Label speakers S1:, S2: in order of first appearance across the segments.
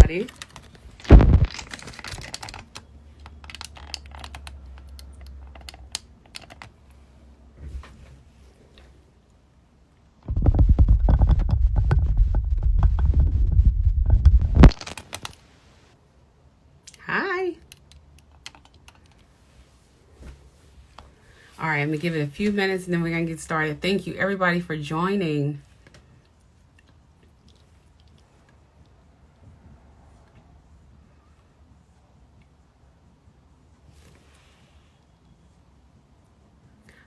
S1: everybody. Hi. All right, I'm going to give it a few minutes and then we're going to get started. Thank you, everybody, for joining.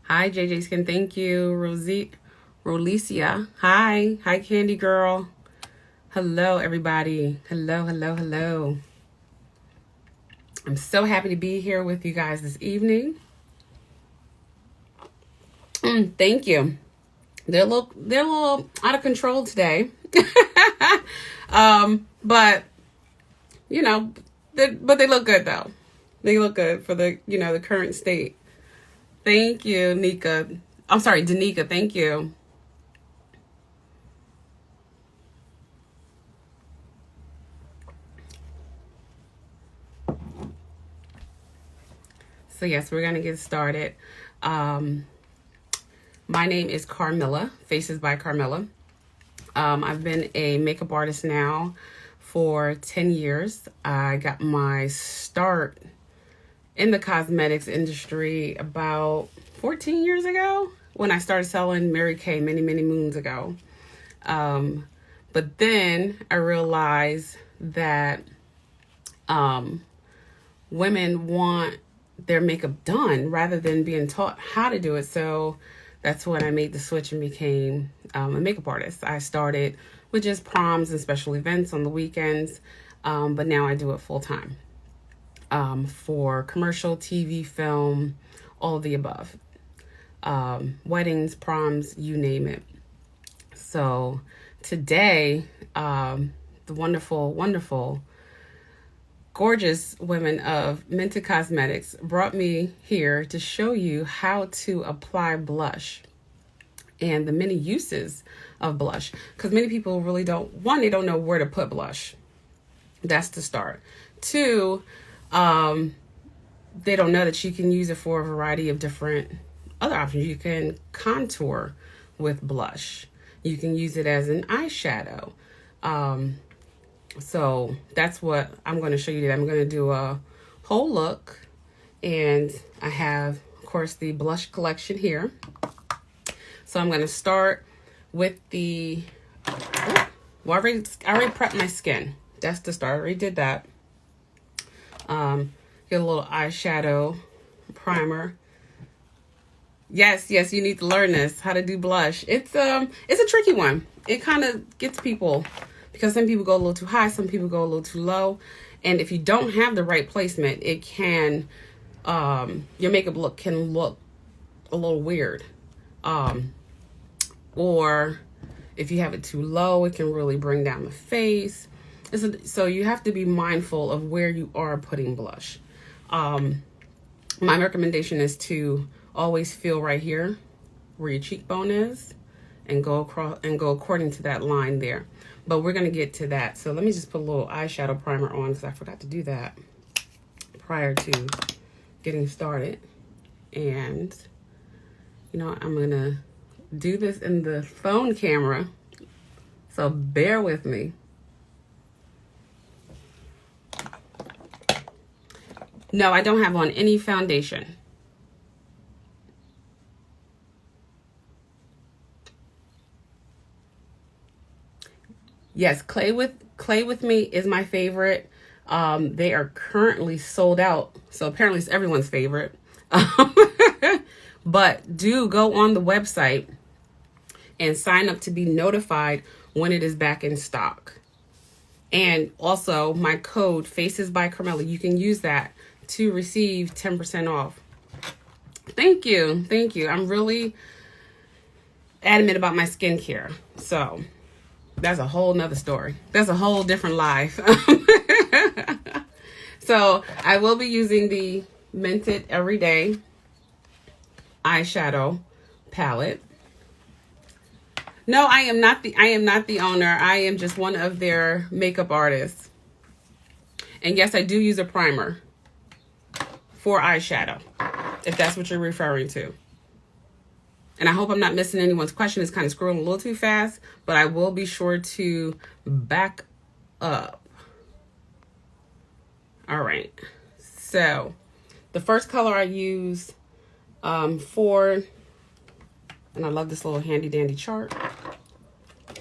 S1: Hi, JJ Skin. Thank you. Rolicia. Hi. Hi, Candy Girl. Hello, everybody. Hello. I'm so happy to be here with you guys this evening. Thank you. They're a little out of control today. But you know, but they look good though. They look good for the the current state. Thank you, Nika. I'm sorry, Danica. Thank you. So yes, we're gonna get started. My name is Carmilla, Faces by Carmilla. I've been a makeup artist now for 10 years. I got my start in the cosmetics industry about 14 years ago when I started selling Mary Kay many moons ago. But then I realized that women want their makeup done rather than being taught how to do it. So that's when I made the switch and became a makeup artist. I started with just proms and special events on the weekends, but now I do it full time for commercial, TV, film, all of the above. Weddings, proms, you name it. So today, the wonderful, gorgeous women of Mented Cosmetics brought me here to show you how to apply blush and the many uses of blush, because many people really don't know where to put blush. That's the start. Two, they don't know that you can use it for a variety of different other options. You can contour with blush. You can use it as an eyeshadow. So that's what I'm going to show you today. I'm going to do a whole look, and I have, of course, the blush collection here. So I'm going to start with I already prepped my skin. That's the start. I already did that. Get a little eyeshadow primer. Yes, you need to learn this, how to do blush. It's a tricky one. It kind of gets people, because some people go a little too high, some people go a little too low. And if you don't have the right placement, it can, your makeup look can look a little weird. Or if you have it too low, it can really bring down the face. So you have to be mindful of where you are putting blush. My recommendation is to always feel right here where your cheekbone is and go across and go according to that line there. But we're going to get to that. So let me just put a little eyeshadow primer on, because I forgot to do that prior to getting started. And, I'm going to do this in the phone camera. So bear with me. No, I don't have on any foundation. Yes, Clay with Me is my favorite. They are currently sold out, so apparently it's everyone's favorite. But do go on the website and sign up to be notified when it is back in stock. And also my code Faces by Carmilla, you can use that to receive 10% off. Thank you. I'm really adamant about my skincare. So that's a whole nother story. That's a whole different life. So I will be using the Mented Everyday eyeshadow palette. No, I am not the owner. I am just one of their makeup artists. And yes, I do use a primer for eyeshadow, if that's what you're referring to. And I hope I'm not missing anyone's question. It's kind of scrolling a little too fast, but I will be sure to back up. All right. So the first color I use and I love this little handy dandy chart.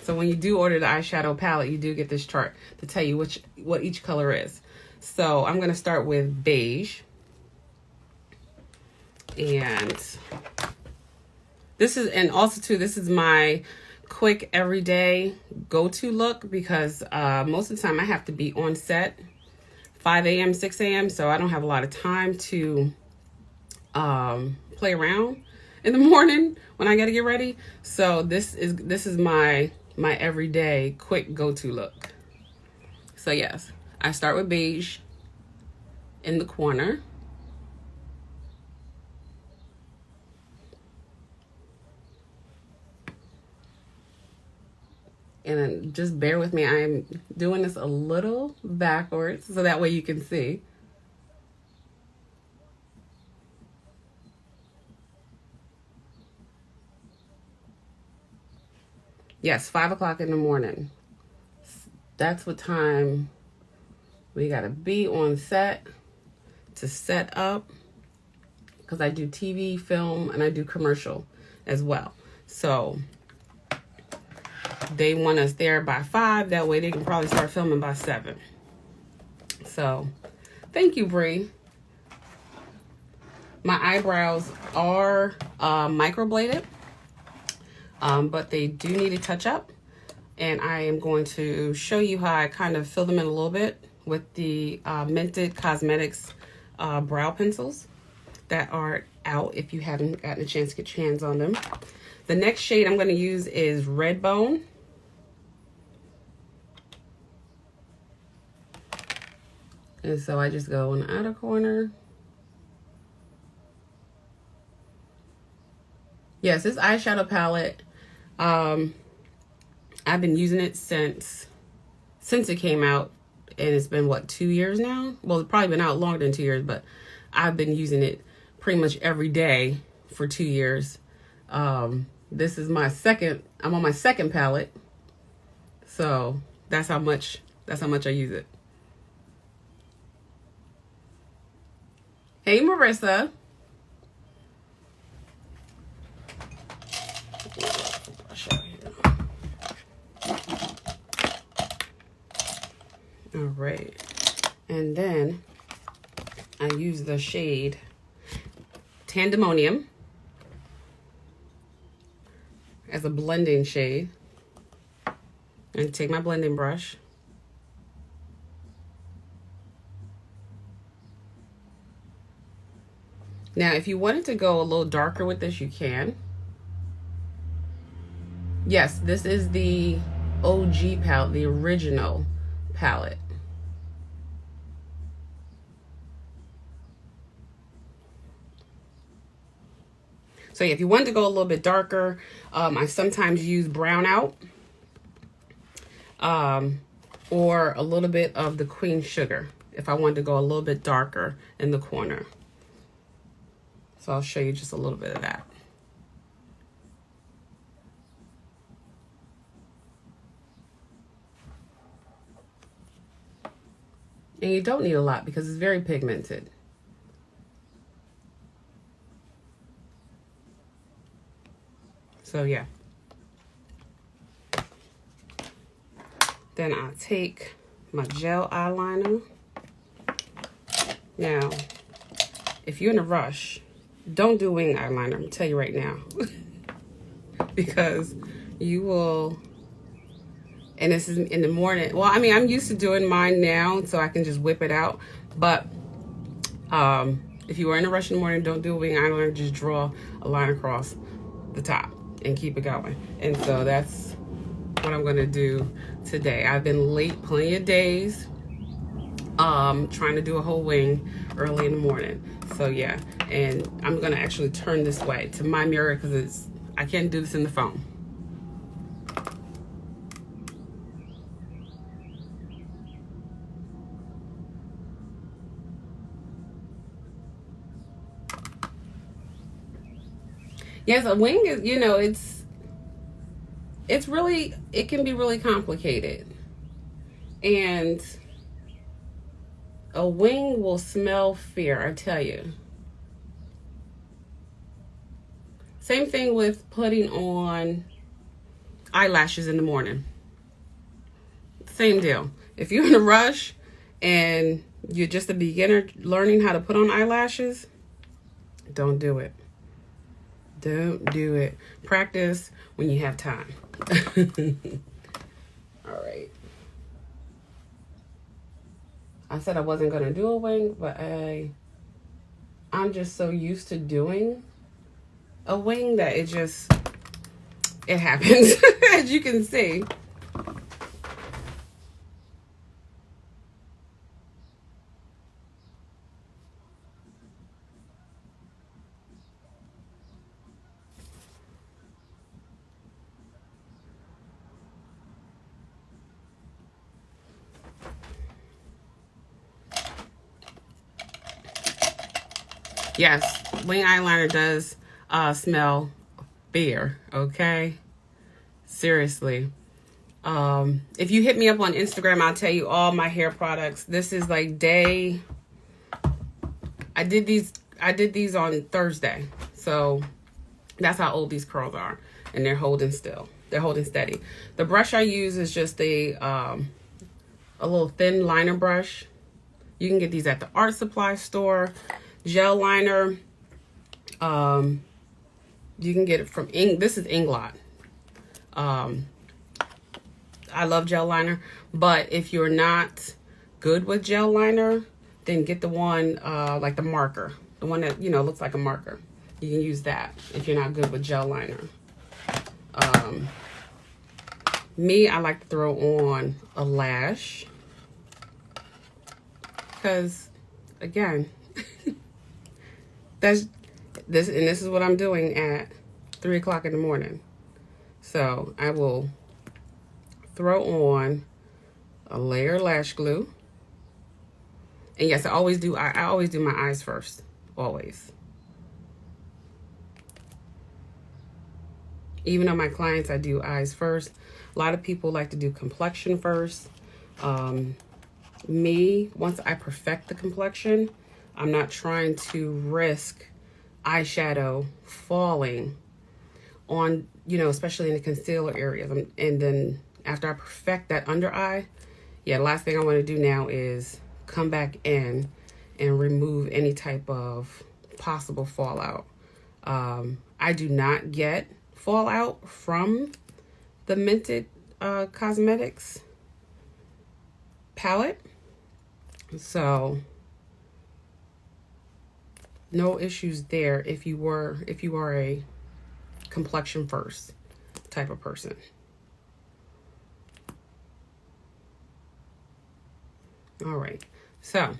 S1: So when you do order the eyeshadow palette, you do get this chart to tell you what each color is. So I'm going to start with beige. And this is my quick everyday go-to look, because most of the time I have to be on set 5 a.m., 6 a.m. So I don't have a lot of time to play around in the morning when I got to get ready. So this is my everyday quick go-to look. So yes, I start with beige in the corner. And just bear with me, I'm doing this a little backwards so that way you can see. Yes, 5 o'clock in the morning. That's what time we gotta be on set to set up, because I do TV, film, and I do commercial as well. So they want us there by 5. That way they can probably start filming by 7. So thank you, Bree. My eyebrows are microbladed, but they do need a touch up. And I am going to show you how I kind of fill them in a little bit with the Mented Cosmetics brow pencils that are out if you haven't gotten a chance to get your hands on them. The next shade I'm going to use is Red Bone. And so I just go in the outer corner. Yes, this eyeshadow palette, I've been using it since it came out, and it's been, what, 2 years now? Well, it's probably been out longer than 2 years, but I've been using it pretty much every day for 2 years. This is I'm on my second palette, so that's how much I use it. Hey, Marissa. All right, and then I use the shade Tandemonium as a blending shade, and take my blending brush. Now, if you wanted to go a little darker with this, you can. Yes, this is the OG palette, the original palette. So yeah, if you wanted to go a little bit darker, I sometimes use Brown Out, or a little bit of the Queen Sugar if I wanted to go a little bit darker in the corner. So I'll show you just a little bit of that. And you don't need a lot because it's very pigmented. So yeah. Then I'll take my gel eyeliner. Now, if you're in a rush, don't do wing eyeliner. I'm gonna tell you right now. Because you will, and this is in the morning. Well, I mean, I'm used to doing mine now, so I can just whip it out. But if you are in a rush in the morning, don't do a wing eyeliner. Just draw a line across the top and keep it going. And so that's what I'm gonna do today. I've been late plenty of days trying to do a whole wing early in the morning. So yeah, and I'm gonna actually turn this way to my mirror because I can't do this in the phone. Yes, a wing is, you know, it's really, it can be really complicated. And a wing will smell fear, I tell you. Same thing with putting on eyelashes in the morning. Same deal. If you're in a rush and you're just a beginner learning how to put on eyelashes, don't do it. Don't do it. Practice when you have time. All right. I said I wasn't going to do a wing, but I'm just so used to doing a wing that it happens, as you can see. Yes, wing eyeliner does smell fear, okay? Seriously. If you hit me up on Instagram, I'll tell you all my hair products. This is like I did these on Thursday. So that's how old these curls are. And they're holding still. They're holding steady. The brush I use is just a little thin liner brush. You can get these at the art supply store. Gel liner. You can get it from this is Inglot. I love gel liner, but if you're not good with gel liner, then get the one like the marker, the one that, you know, looks like a marker. You can use that if you're not good with gel liner. Me, I like to throw on a lash because, again, this is what I'm doing at 3 o'clock in the morning. So I will throw on a layer of lash glue. And yes, I always do my eyes first, always. Even on my clients, I do eyes first. A lot of people like to do complexion first. Me, once I perfect the complexion, I'm not trying to risk eyeshadow falling on, you know, especially in the concealer areas. And then after I perfect that under eye, yeah, the last thing I want to do now is come back in and remove any type of possible fallout. I do not get fallout from the Mented Cosmetics palette. So no issues there if you are a complexion first type of person. All right. So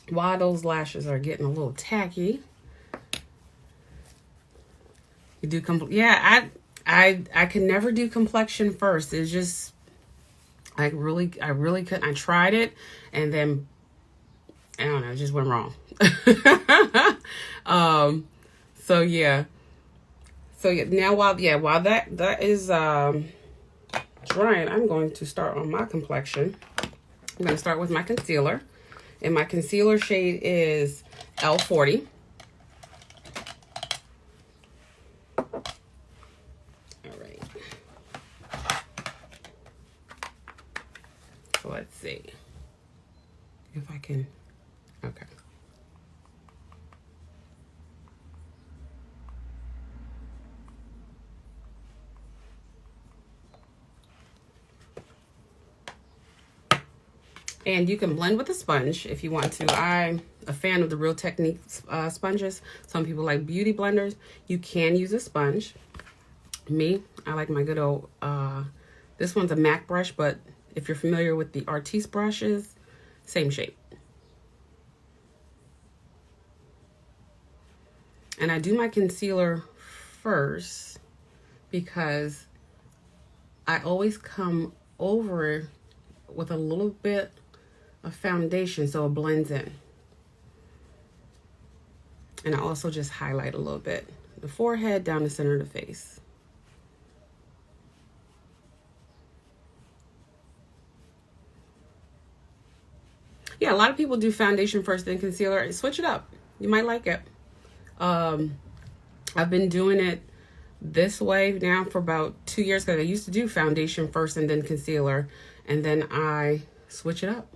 S1: while those lashes are getting a little tacky, you do I can never do complexion first. It's just I really couldn't. I tried it and then I don't know, it just went wrong. So yeah. Now while that is drying, I'm going to start on my complexion. I'm going to start with my concealer. And my concealer shade is L40. All right. So let's see if I can. Okay. And you can blend with a sponge if you want to. I'm a fan of the Real Technique sponges. Some people like beauty blenders. You can use a sponge. Me, I like my good old, this one's a MAC brush, but if you're familiar with the Artiste brushes, same shape. And I do my concealer first because I always come over with a little bit of foundation so it blends in. And I also just highlight a little bit. the forehead, down the center of the face. Yeah, a lot of people do foundation first, then concealer. Switch it up. You might like it. I've been doing it this way now for about 2 years, because I used to do foundation first and then concealer, and then I switch it up.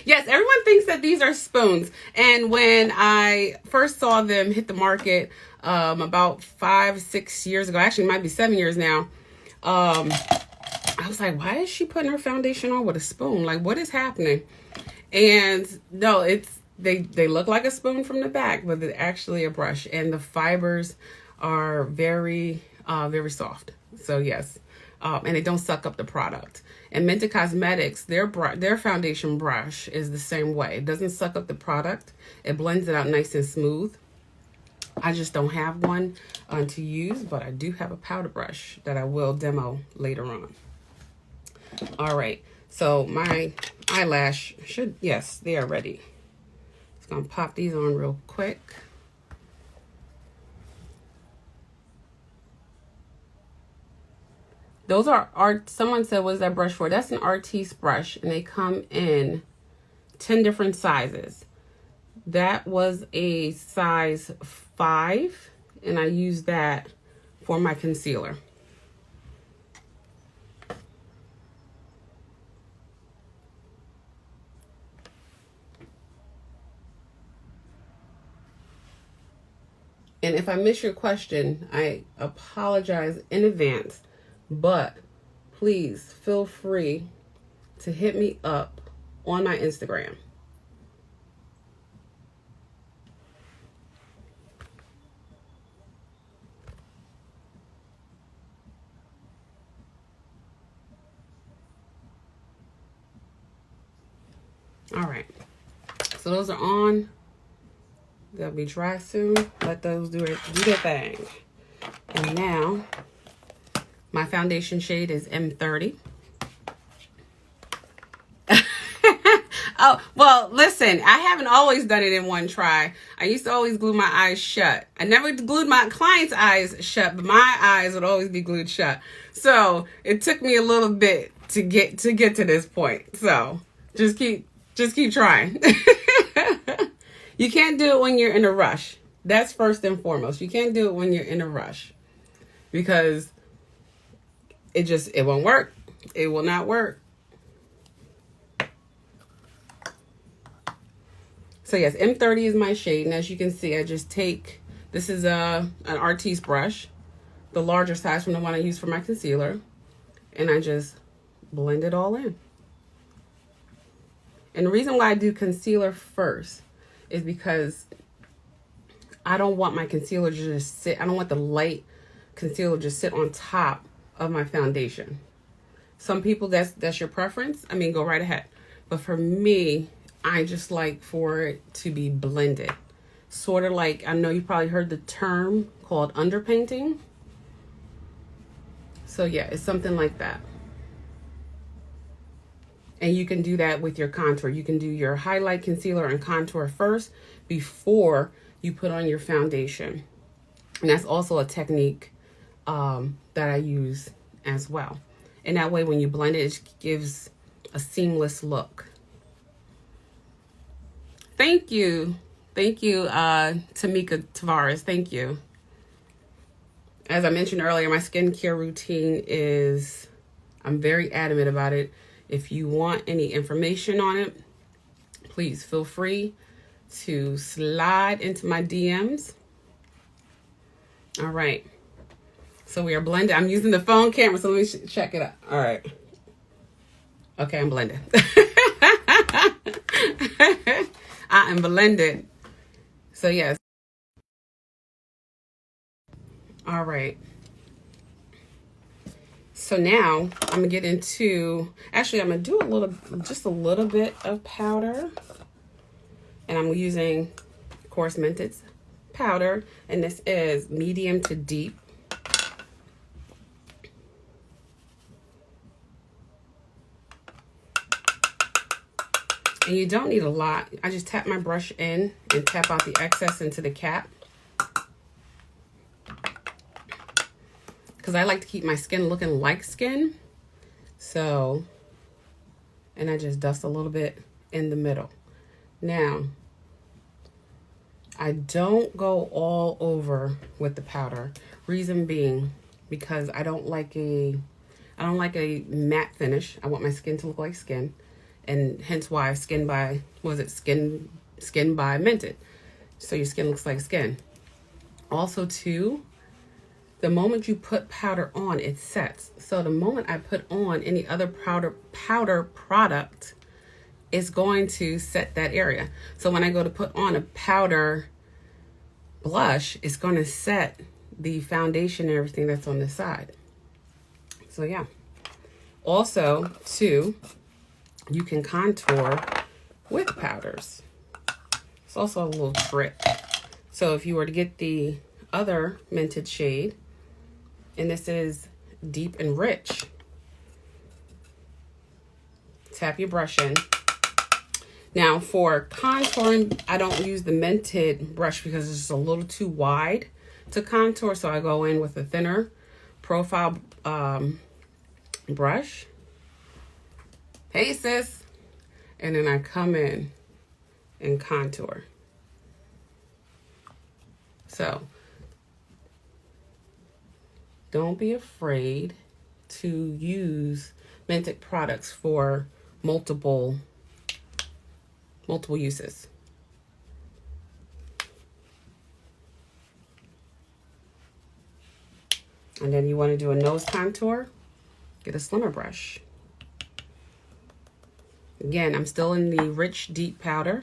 S1: Yes, everyone thinks that these are spoons, and when I first saw them hit the market about 5-6 years ago, actually it might be 7 years now, I was like, why is she putting her foundation on with a spoon? Like, what is happening? And no, they look like a spoon from the back, but they're actually a brush, and the fibers are very very soft. So yes, and they don't suck up the product. And Mented Cosmetics, their foundation brush is the same way. It doesn't suck up the product. It blends it out nice and smooth. I just don't have one to use, but I do have a powder brush that I will demo later on. All right, so my eyelash should, yes, they are ready. Just gonna pop these on real quick. Those are art. Someone said, what is that brush for? That's an artiste brush, and they come in 10 different sizes. That was a size 5, and I use that for my concealer. And if I miss your question, I apologize in advance, but please feel free to hit me up on my Instagram. All right, so those are on. They'll be dry soon. Let those do their thing. And now, my foundation shade is M30. Oh, well, listen, I haven't always done it in one try. I used to always glue my eyes shut. I never glued my clients' eyes shut, but my eyes would always be glued shut. So it took me a little bit to get to this point. So just keep trying. You can't do it when you're in a rush. That's first and foremost. You can't do it when you're in a rush, because it won't work. It will not work. So yes, M30 is my shade, and as you can see, I just take, this is an artiste brush, the larger size from the one I use for my concealer, and I just blend it all in. And the reason why I do concealer first is because I don't want my concealer to just sit, I don't want the light concealer to just sit on top of my foundation. Some people, that's your preference. I mean, go right ahead. But for me, I just like for it to be blended. Sort of like, I know you probably heard the term called underpainting. So yeah, it's something like that. And you can do that with your contour. You can do your highlight, concealer, and contour first before you put on your foundation. And that's also a technique that I use as well. And that way, when you blend it, it gives a seamless look. Thank you. Thank you, Tamika Tavares. Thank you. As I mentioned earlier, my skincare routine is, I'm very adamant about it. If you want any information on it, please feel free to slide into my DMs. All right. So we are blending. I'm using the phone camera, so let me check it out. All right. Okay, I'm blending. I am blended. So yes. All right. So now I'm gonna get into, actually I'm gonna do just a little bit of powder, and I'm using, of course, Mented's powder, and this is medium to deep. And you don't need a lot. I just tap my brush in and tap out the excess into the cap. Because I like to keep my skin looking like skin. So, and I just dust a little bit in the middle. Now, I don't go all over with the powder. Reason being, because I don't like a matte finish. I want my skin to look like skin. And hence why Skin by Mented. So your skin looks like skin. Also too, the moment you put powder on, it sets. So the moment I put on any other powder product, it's going to set that area. So when I go to put on a powder blush, it's going to set the foundation and everything that's on the side. So yeah. Also too, you can contour with powders. It's also a little trick. So if you were to get the other Mented shade, and this is deep and rich, tap your brush in. Now for contouring, I don't use the Mented brush because it's just a little too wide to contour. So I go in with a thinner profile brush. Hey sis. And then I come in and contour. So don't be afraid to use Mented products for multiple uses. And then you want to do a nose contour, get a slimmer brush. Again, I'm still in the rich, deep powder.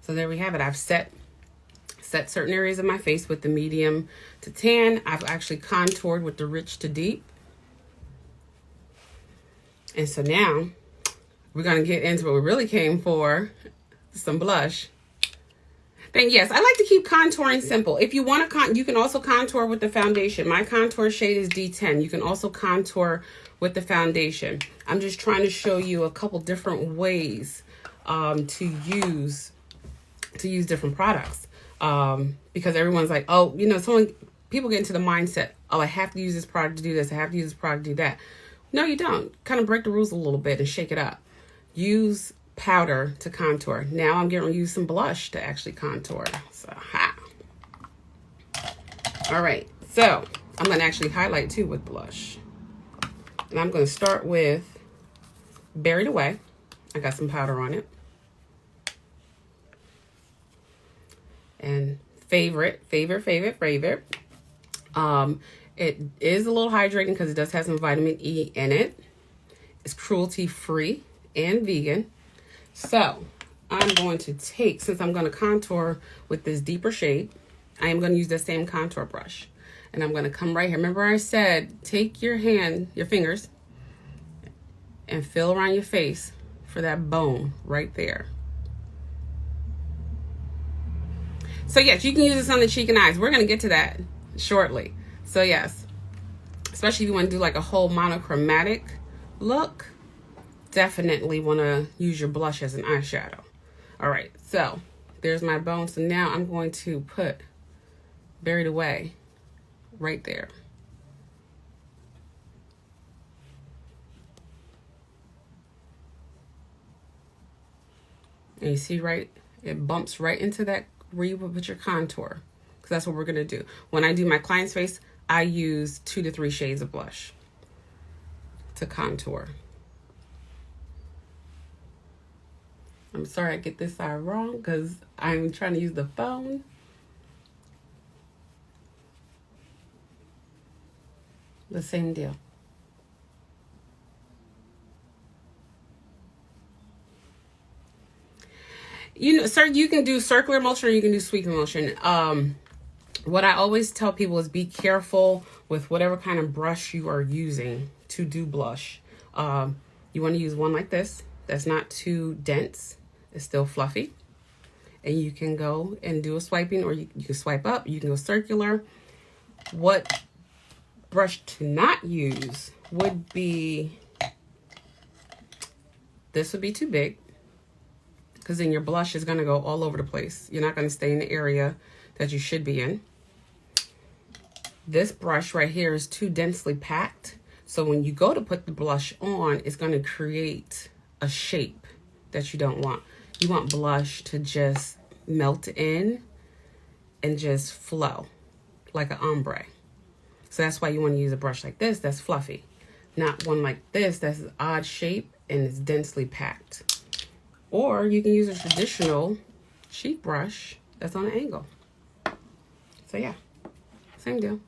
S1: So there we have it. I've set certain areas of my face with the medium to tan. I've actually contoured with the rich to deep. And so now we're going to get into what we really came for, some blush. Then yes, I like to keep contouring simple. If you want to, you can also contour with the foundation. My contour shade is D10. You can also contour with the foundation. I'm just trying to show you a couple different ways to use different products. Because everyone's like, oh, you know, people get into the mindset, oh, I have to use this product to do this. I have to use this product to do that. No, you don't. Kind of break the rules a little bit and shake it up. Use powder to contour. Now I'm going to use some blush to actually contour. So, all right. So I'm going to actually highlight too with blush. And I'm going to start with Buried Away. I got some powder on it. And favorite. It is a little hydrating because it does have some vitamin E in it. It's cruelty free and vegan. So I'm going to take, since I'm going to contour with this deeper shade, I am going to use the same contour brush. And I'm going to come right here. Remember I said, take your fingers, and feel around your face for that bone right there. So yes, you can use this on the cheek and eyes. We're going to get to that shortly. So yes, especially if you want to do like a whole monochromatic look, definitely want to use your blush as an eyeshadow. All right, so there's my bone. So now I'm going to put Buried Away right there. And you see, right, it bumps right into that where you put your contour, because that's what we're going to do. When I do my client's face, I use 2 to 3 shades of blush to contour. I'm sorry I get this side wrong because I'm trying to use the phone. The same deal. You know, sir, you can do circular motion or you can do sweeping motion. What I always tell people is be careful with whatever kind of brush you are using to do blush. You want to use one like this that's not too dense. It's still fluffy. And you can go and do a swiping, or you can swipe up. You can go circular. What brush to not use would be, this would be too big, because then your blush is going to go all over the place. You're not going to stay in the area that you should be in. This brush right here is too densely packed. So when you go to put the blush on, it's going to create a shape that you don't want. You want blush to just melt in and just flow like an ombre. So that's why you want to use a brush like this that's fluffy, not one like this that's an odd shape and it's densely packed. Or you can use a traditional cheek brush that's on an angle. So yeah, same deal.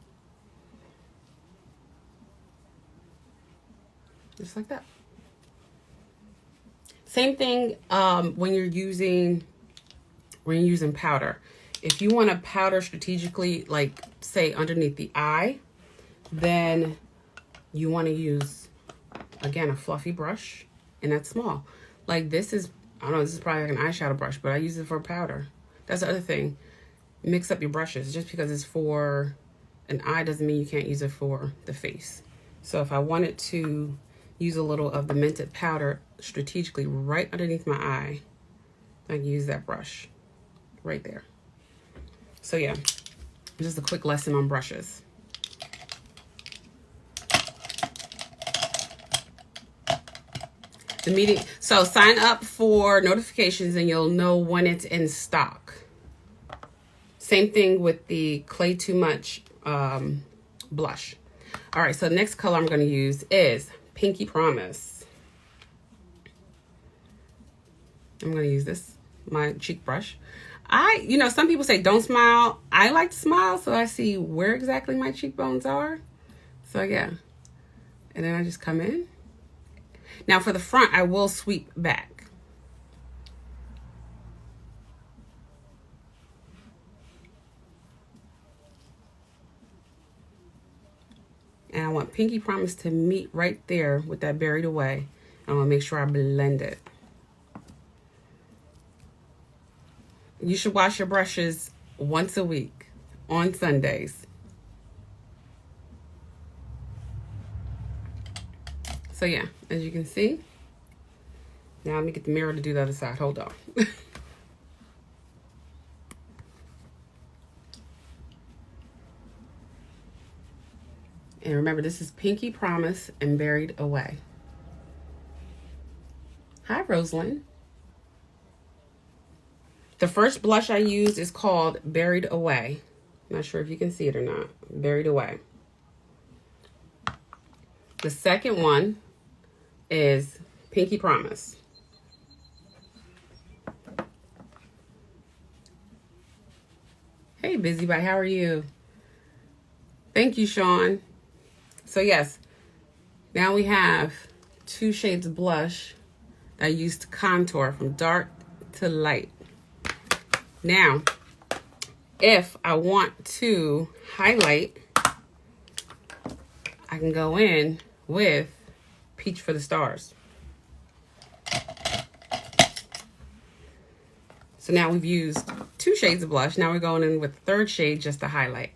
S1: Just like that. Same thing when you're using powder. If you want to powder strategically, like say underneath the eye, then you want to use, again, a fluffy brush, and that's small. Like this is, I don't know, this is probably like an eyeshadow brush, but I use it for powder. That's the other thing. Mix up your brushes. Just because it's for an eye doesn't mean you can't use it for the face. So if I wanted to use a little of the Mented powder strategically right underneath my eye, I can use that brush right there. So yeah, just a quick lesson on brushes. The meeting, so sign up for notifications and you'll know when it's in stock. Same thing with the Clay Too Much blush. All right, so the next color I'm going to use is Pinky Promise. I'm going to use this, my cheek brush. You know, some people say don't smile. I like to smile, so I see where exactly my cheekbones are. So yeah, and then I just come in. Now for the front, I will sweep back. And I want Pinky Promise to meet right there with that Buried Away. I want to make sure I blend it. You should wash your brushes once a week on Sundays. So yeah, as you can see, now let me get the mirror to do the other side. Hold on. And remember, this is Pinky Promise and Buried Away. Hi, Rosalind. The first blush I used is called Buried Away. Not sure if you can see it or not. Buried Away. The second one is Pinky Promise. Hey, Busy Bye, how are you? Thank you, Sean. So yes, now we have 2 shades of blush that I used to contour from dark to light. Now, if I want to highlight, I can go in with Peach for the Stars. So now we've used 2 shades of blush. Now we're going in with the 3rd shade just to highlight.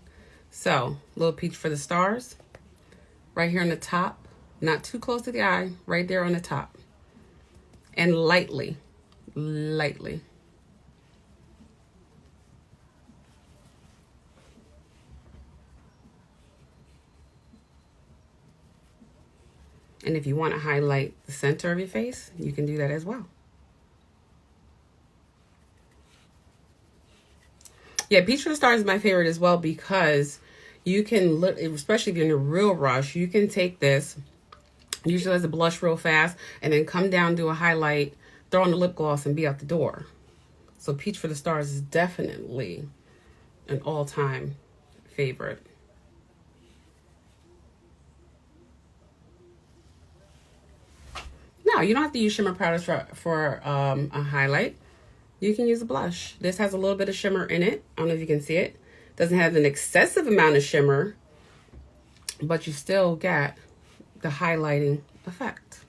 S1: So, little Peach for the Stars, right here on the top, not too close to the eye, right there on the top. And lightly. And if you want to highlight the center of your face, you can do that as well. Yeah, Peach for the Stars is my favorite as well because you can, especially if you're in a real rush, you can take this, usually as a blush real fast, and then come down, do a highlight, throw on the lip gloss, and be out the door. So Peach for the Stars is definitely an all-time favorite. No, you don't have to use shimmer powders for a highlight. You can use a blush. This has a little bit of shimmer in it. I don't know if you can see it. Doesn't have an excessive amount of shimmer, but you still get the highlighting effect.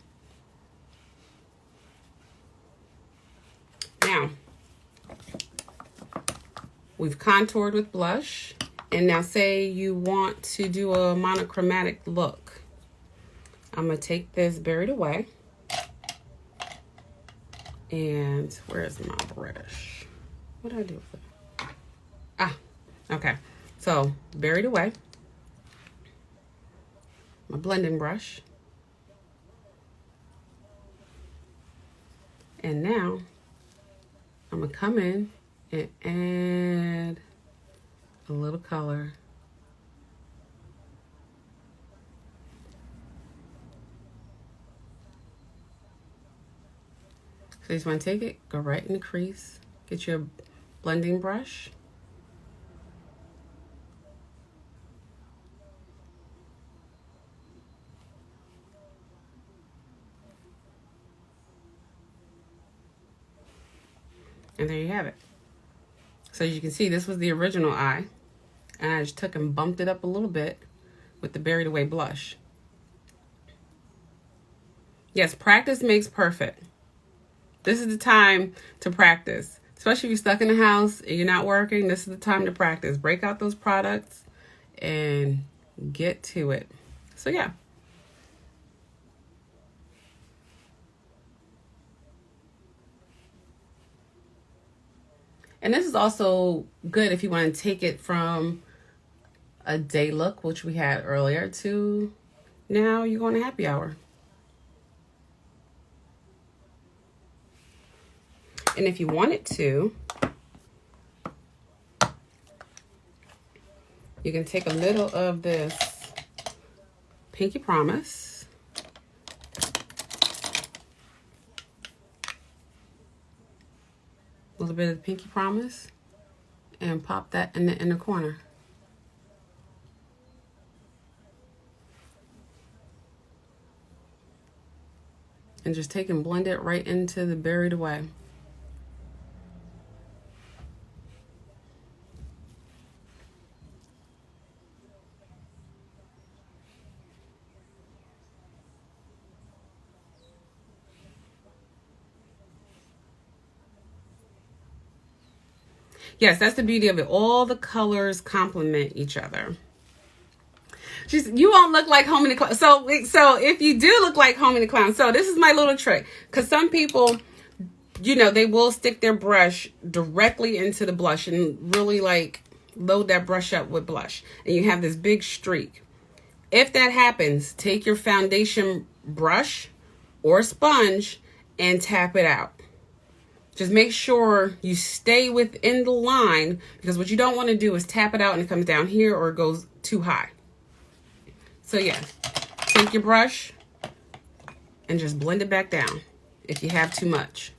S1: We've contoured with blush. And now say you want to do a monochromatic look. I'm going to take this Buried Away. And where's my brush? What did I do with it? Ah, okay. So, Buried Away. My blending brush. And now, I'm going to come in and add a little color. So you just want to take it, go right in the crease, get your blending brush. And there you have it. So as you can see, this was the original eye. And I just took and bumped it up a little bit with the Buried Away blush. Yes, practice makes perfect. This is the time to practice. Especially if you're stuck in the house and you're not working, this is the time to practice. Break out those products and get to it. So yeah. And this is also good if you want to take it from a day look, which we had earlier, to now you're going to happy hour. And if you wanted to, you can take a little of this Pinky Promise. A little bit of the Pinky Promise. And pop that in the inner corner. And just take and blend it right into the Buried Away. Yes, that's the beauty of it. All the colors complement each other. You won't look like Home in the Clown. So if you do look like Home in the Clown, so this is my little trick. Because some people, you know, they will stick their brush directly into the blush and really like load that brush up with blush. And you have this big streak. If that happens, take your foundation brush or sponge and tap it out. Just make sure you stay within the line, because what you don't want to do is tap it out and it comes down here or it goes too high. So yeah, take your brush and just blend it back down if you have too much.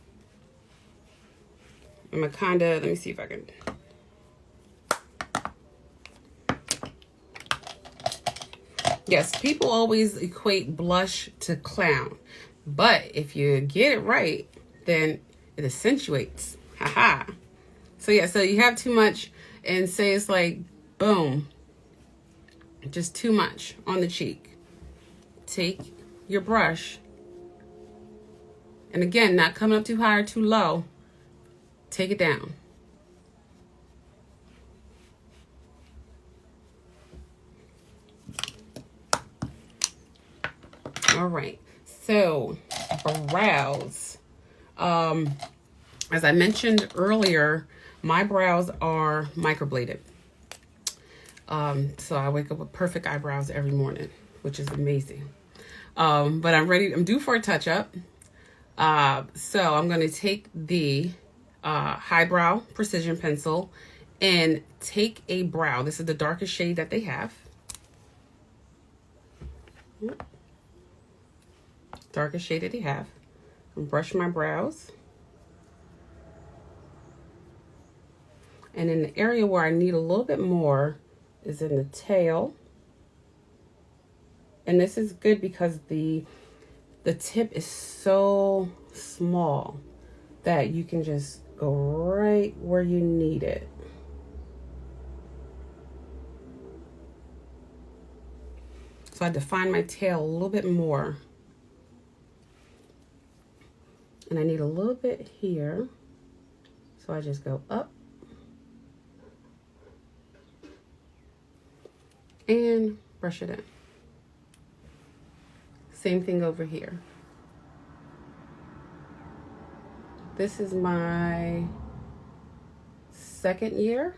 S1: I'm gonna let me see if I can. Yes, people always equate blush to clown, but if you get it right, then it accentuates. Haha. So yeah, so you have too much and say it's like, boom, just too much on the cheek. Take your brush, and again, not coming up too high or too low, take it down. All right, so brows. As I mentioned earlier, my brows are microbladed. So I wake up with perfect eyebrows every morning, which is amazing. But I'm due for a touch up. So I'm going to take the Highbrow Precision Pencil and take a brow. This is the darkest shade that they have. Darkest shade that they have. And brush my brows. And in the area where I need a little bit more is in the tail. And this is good because the tip is so small that you can just go right where you need it. So I define my tail a little bit more. And I need a little bit here. So I just go up and brush it in. Same thing over here. This is my second year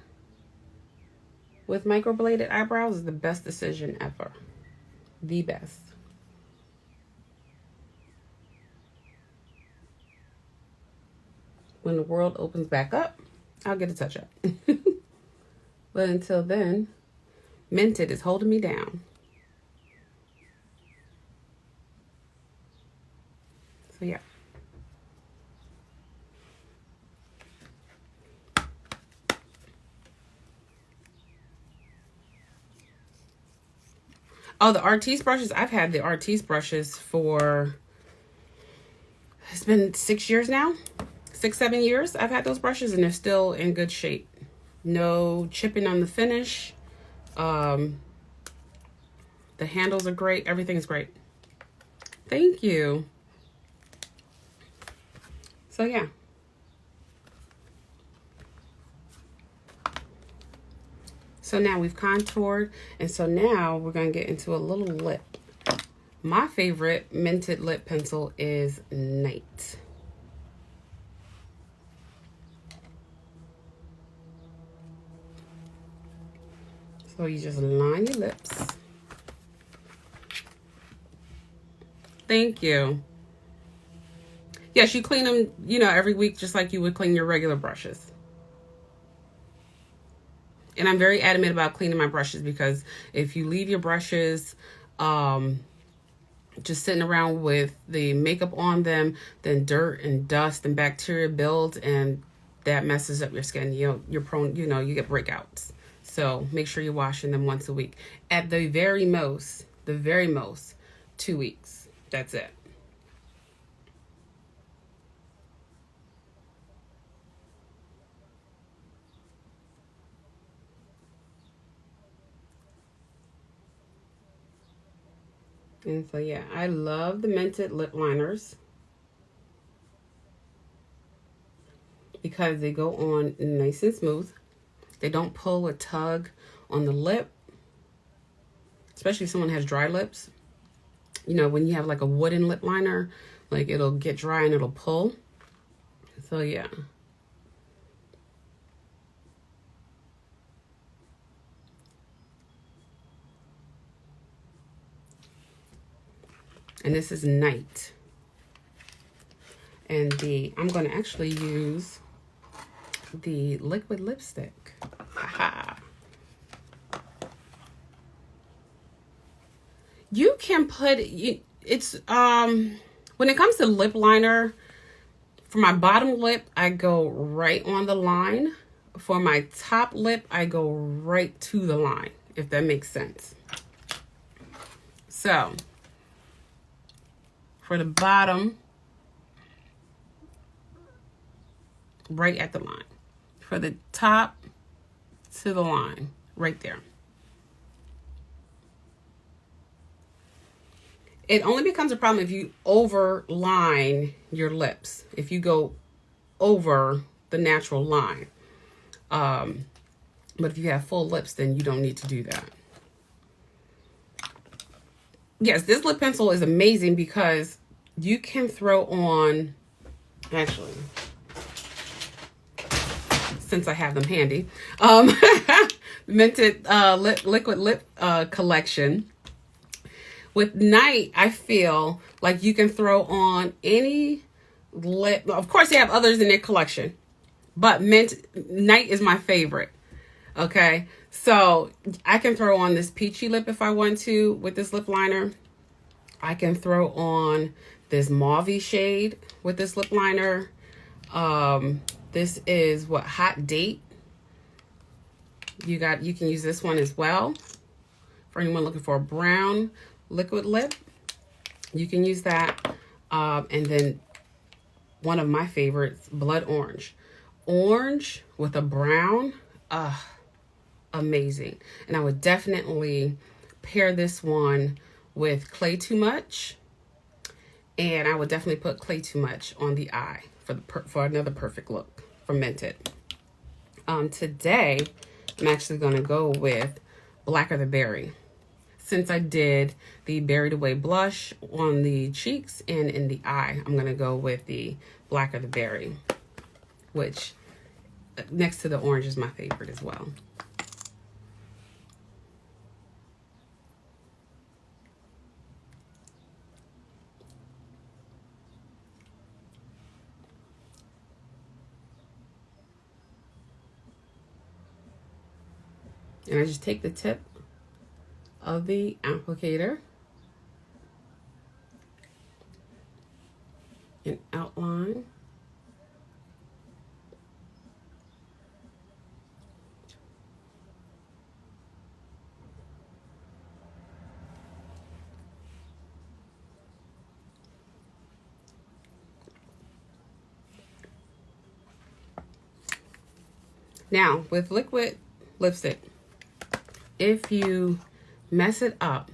S1: with microbladed eyebrows. Is the best decision ever. The best. When the world opens back up, I'll get a touch up. But until then, Mented is holding me down. So yeah. Oh, the Artis brushes. I've had the Artis brushes for, it's been 6 years now. 6-7 years I've had those brushes, and they're still in good shape. No chipping on the finish. The handles are great. Everything's great. Thank you. So yeah. So now we've contoured, and so now we're going to get into a little lip. My favorite Mented lip pencil is Night. So you just line your lips. Thank you. Yes, you clean them, you know, every week just like you would clean your regular brushes. And I'm very adamant about cleaning my brushes, because if you leave your brushes just sitting around with the makeup on them, then dirt and dust and bacteria builds, and that messes up your skin. You're prone, you get breakouts. So make sure you're washing them once a week. At the very most, 2 weeks. That's it. And so yeah, I love the Mented lip liners because they go on nice and smooth. They don't pull or tug on the lip, especially if someone has dry lips. You know, when you have like a wooden lip liner, like it'll get dry and it'll pull. So yeah. And this is Night. And I'm going to actually use the liquid lipstick. Haha. You can put it's when it comes to lip liner, for my bottom lip I go right on the line. For my top lip I go right to the line, if that makes sense. So for the bottom, right at the line. For the top, to the line, right there. It only becomes a problem if you overline your lips, if you go over the natural line. But if you have full lips, then you don't need to do that. Yes, this lip pencil is amazing because you can throw on, actually, since I have them handy, Mented liquid lip collection. With Night, I feel like you can throw on any lip. Of course, they have others in their collection, but Night is my favorite. Okay, so I can throw on this peachy lip if I want to with this lip liner. I can throw on this mauve shade with this lip liner. This is Hot Date. You can use this one as well. For anyone looking for a brown liquid lip, you can use that. And then one of my favorites, Blood Orange. Orange with a brown, amazing. And I would definitely pair this one with Clay Too Much. And I would definitely put Clay Too Much on the eye for another perfect look from Mented. Today, I'm actually going to go with Blacker the Berry. Since I did the Buried Away blush on the cheeks and in the eye, I'm going to go with the Blacker the Berry, which next to the orange is my favorite as well. And I just take the tip of the applicator and outline. Now, with liquid lipstick, if you mess it up,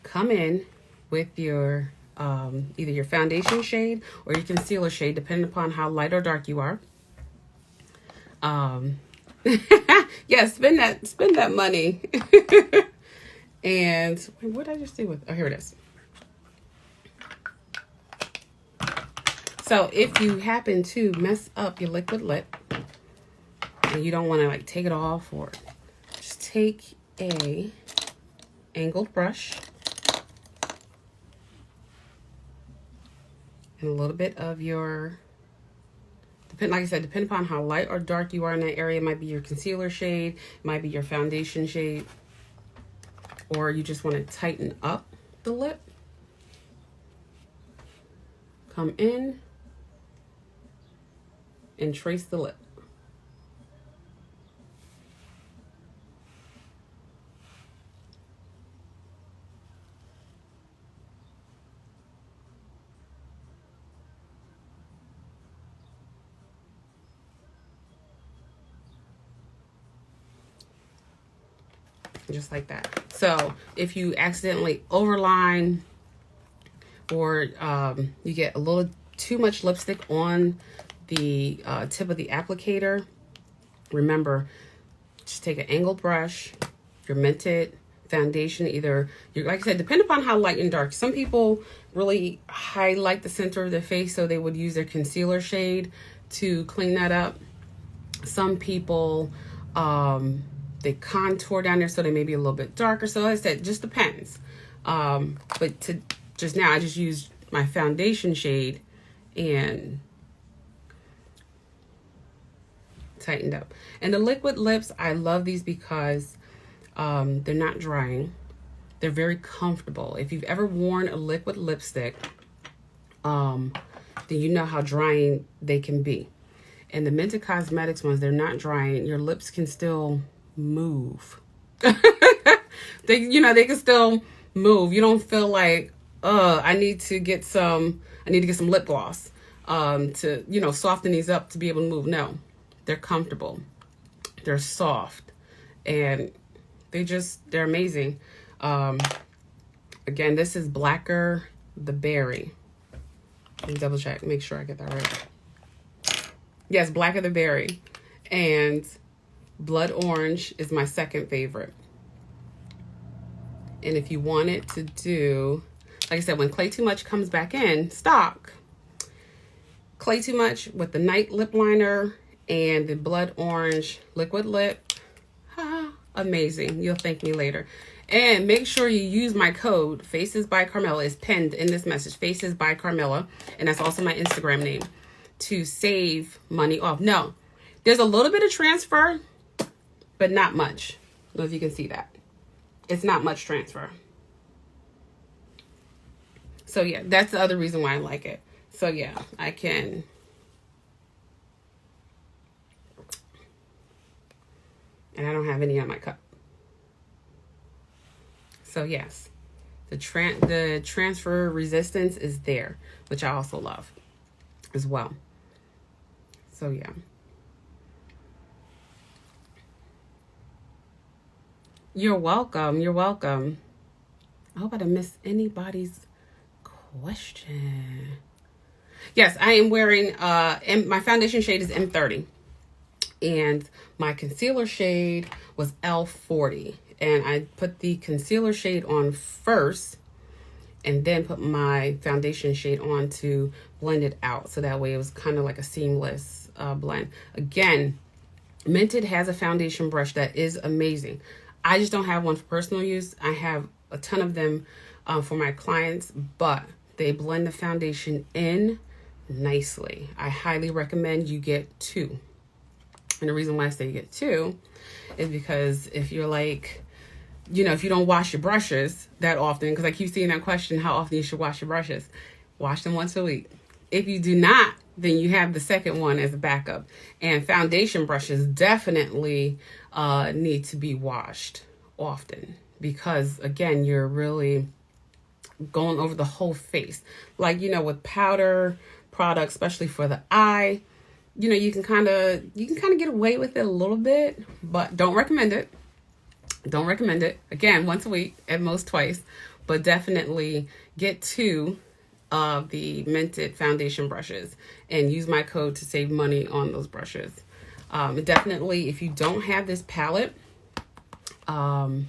S1: come in with your either your foundation shade or your concealer shade, depending upon how light or dark you are. Yeah, spend that money. And what did I just do with? Oh, here it is. So if you happen to mess up your liquid lip and you don't want to like take it off, or just take a angled brush and a little bit of your, like I said, depending upon how light or dark you are in that area, it might be your concealer shade, it might be your foundation shade, or you just want to tighten up the lip. Come in and trace the lip. Just like that. So if you accidentally overline, or you get a little too much lipstick on the tip of the applicator, remember, just take an angled brush, your Mented foundation, either, like I said, depending upon how light and dark. Some people really highlight the center of their face, so they would use their concealer shade to clean that up. Some people, they contour down there, so they may be a little bit darker. So like I said, it just depends. But just now, I just used my foundation shade and tightened up. And the liquid lips, I love these because they're not drying. They're very comfortable. If you've ever worn a liquid lipstick, then you know how drying they can be. And the Mented Cosmetics ones, they're not drying. Your lips can still move. they can still move. You don't feel like, I need to get some lip gloss to soften these up to be able to move. No, they're comfortable, they're soft, and they're amazing. Again, this is Blacker the Berry. Let me double check, make sure I get that right. Yes, Blacker the Berry. And Blood Orange is my second favorite. And if you wanted to do, like I said, when Clay Too Much comes back in stock, Clay Too Much with the Night Lip Liner and the Blood Orange Liquid Lip, amazing. You'll thank me later. And make sure you use my code, Faces by Carmilla, is pinned in this message, Faces by Carmilla, and that's also my Instagram name, to save money off. No, there's a little bit of transfer, but not much. I don't know if you can see that. It's not much transfer. So yeah, that's the other reason why I like it. So yeah, I can. And I don't have any on my cup. So yes, the transfer resistance is there, which I also love as well. So yeah. You're welcome. You're welcome. I hope I didn't miss anybody's question. Yes, I am wearing, my foundation shade is M30. And my concealer shade was L40. And I put the concealer shade on first and then put my foundation shade on to blend it out. So that way it was kind of like a seamless blend. Again, Mented has a foundation brush that is amazing. I just don't have one for personal use. I have a ton of them for my clients, but they blend the foundation in nicely. I highly recommend you get two. And the reason why I say you get two is because if you're like, you know, if you don't wash your brushes that often, because I keep seeing that question, how often you should wash your brushes. Wash them once a week. If you do not, then you have the second one as a backup. And foundation brushes definitely need to be washed often because, again, you're really going over the whole face. Like, you know, with powder products, especially for the eye, you know, you can kind of get away with it a little bit, but don't recommend it. Don't recommend it. Again, once a week, at most twice, but definitely get two of the Mented foundation brushes and use my code to save money on those brushes. Definitely, if you don't have this palette, I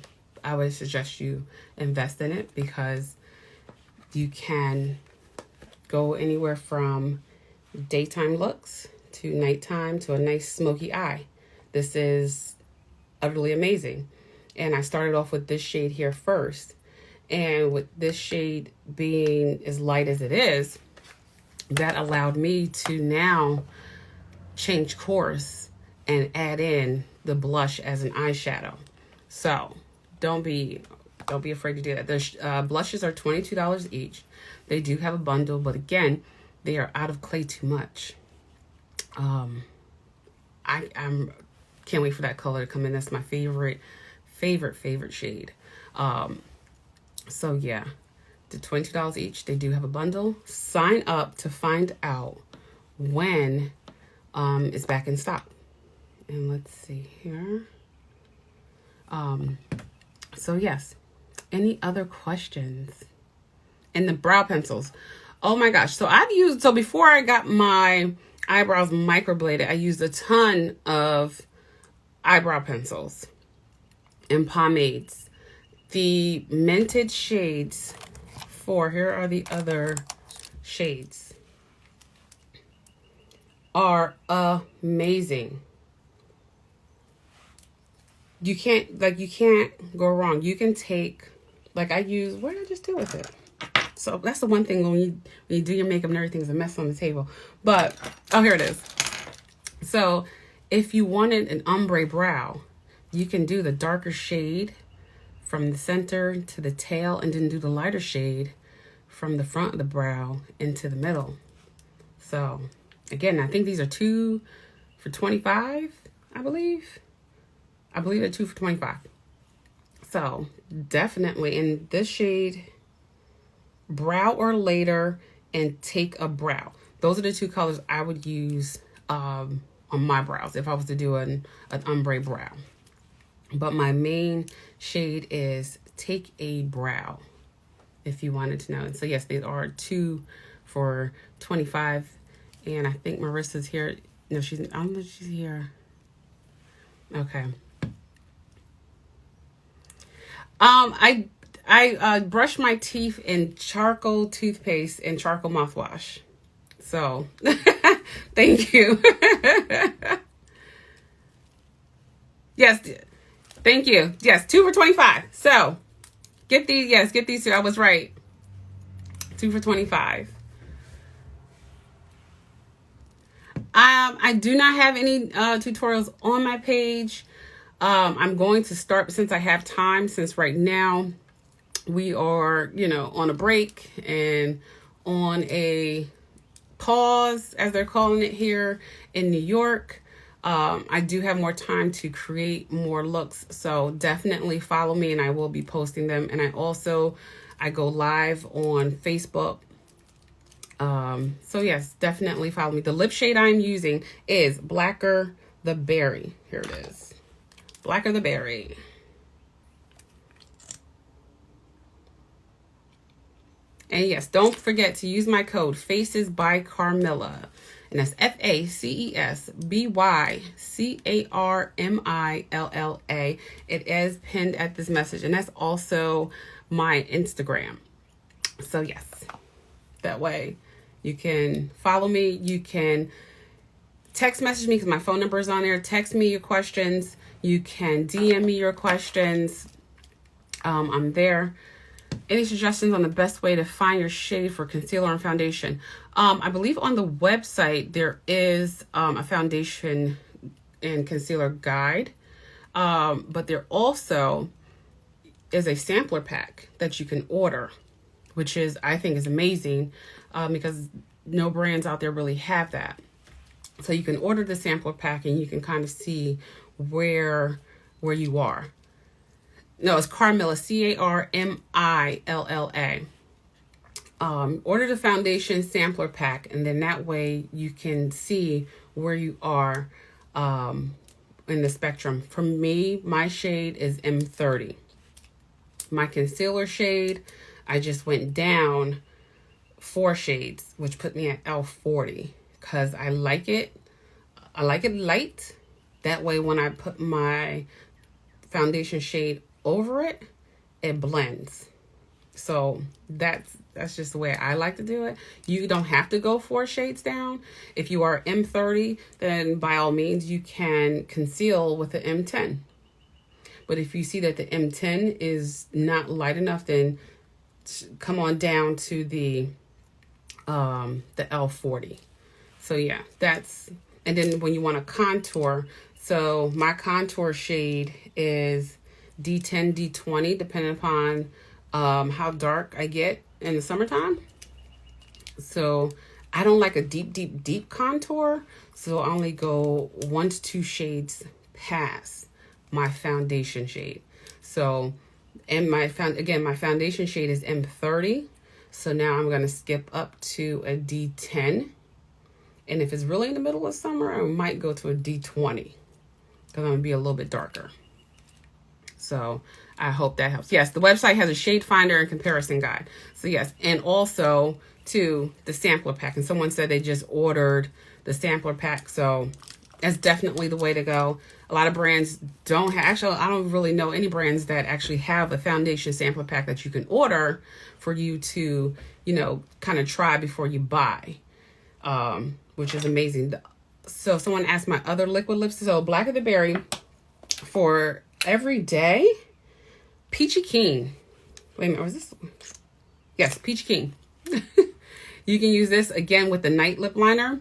S1: would suggest you invest in it because you can go anywhere from daytime looks to nighttime to a nice smoky eye. This is utterly amazing. And I started off with this shade here first. And with this shade being as light as it is, that allowed me to now change course and add in the blush as an eyeshadow. So don't be afraid to do that. The blushes are $22 each. They do have a bundle, but again, they are out of clay too much. I'm can't wait for that color to come in. That's my favorite shade. So yeah, the $20 each. They do have a bundle. Sign up to find out when it's back in stock. And let's see here. So yes, any other questions? And the brow pencils. Oh my gosh. So before I got my eyebrows microbladed, I used a ton of eyebrow pencils and pomades. The Mented shades here are the other shades, are amazing. You can't go wrong. You can take, like I use, what did I just do with it? So that's the one thing when you do your makeup and everything's a mess on the table. But, oh, here it is. So if you wanted an ombre brow, you can do the darker shade from the center to the tail and then do the lighter shade from the front of the brow into the middle. So again, I think these are 2 for $25, I believe. I believe they're 2 for $25. So definitely in this shade, brow or later, and take a brow. Those are the two colors I would use on my brows if I was to do an ombre brow. But my main shade is take a brow, if you wanted to know. And so yes, these are 2 for $25. And I think Marissa's here. No, I don't know if she's here. Okay. I brush my teeth in charcoal toothpaste and charcoal mouthwash. So thank you. Yes. Thank you. Yes. 2 for $25. So get these. Yes. Get these 2. I was right. 2 for $25. I do not have any tutorials on my page. I'm going to start since I have time, since right now we are, on a break and on a pause, as they're calling it here in New York. I do have more time to create more looks. So definitely follow me and I will be posting them. And I go live on Facebook. So yes, definitely follow me. The lip shade I'm using is Blacker the Berry. Here it is. Blacker the Berry. And yes, don't forget to use my code Faces by Carmilla. And that's FACESBYCARMILLA. It is pinned at this message. And that's also my Instagram. So yes, that way you can follow me. You can text message me because my phone number is on there. Text me your questions. You can DM me your questions. I'm there. Any suggestions on the best way to find your shade for concealer and foundation? I believe on the website there is a foundation and concealer guide, but there also is a sampler pack that you can order, which is, I think, is amazing because no brands out there really have that. So you can order the sampler pack and you can kind of see where you are. No, it's Carmilla, CARMILLA. Order the foundation sampler pack, and then that way you can see where you are in the spectrum. For me, my shade is M30. My concealer shade, I just went down 4 shades, which put me at L40 because I like it. I like it light. That way when I put my foundation shade over it, it blends. So that's just the way I like to do it. You don't have to go 4 shades down. If you are M30, then by all means you can conceal with the M10. But if you see that the M10 is not light enough, then come on down to the L40. So yeah, that's, and then when you want to contour, so my contour shade is D10, D20, depending upon how dark I get in the summertime. So I don't like a deep contour. So I only go 1 to 2 shades past my foundation shade. So, and my foundation shade is M30. So now I'm going to skip up to a D10. And if it's really in the middle of summer, I might go to a D20 because I'm going to be a little bit darker. So I hope that helps. Yes, the website has a shade finder and comparison guide. So yes, and also to the sampler pack. And someone said they just ordered the sampler pack. So that's definitely the way to go. A lot of brands don't have, actually, I don't really know any brands that actually have a foundation sampler pack that you can order for you to, you know, kind of try before you buy, which is amazing. So someone asked my other liquid lipstick. So Black of the Berry for every day, Peachy Keen. Wait a minute, was this? Yes, Peachy Keen. You can use this again with the night lip liner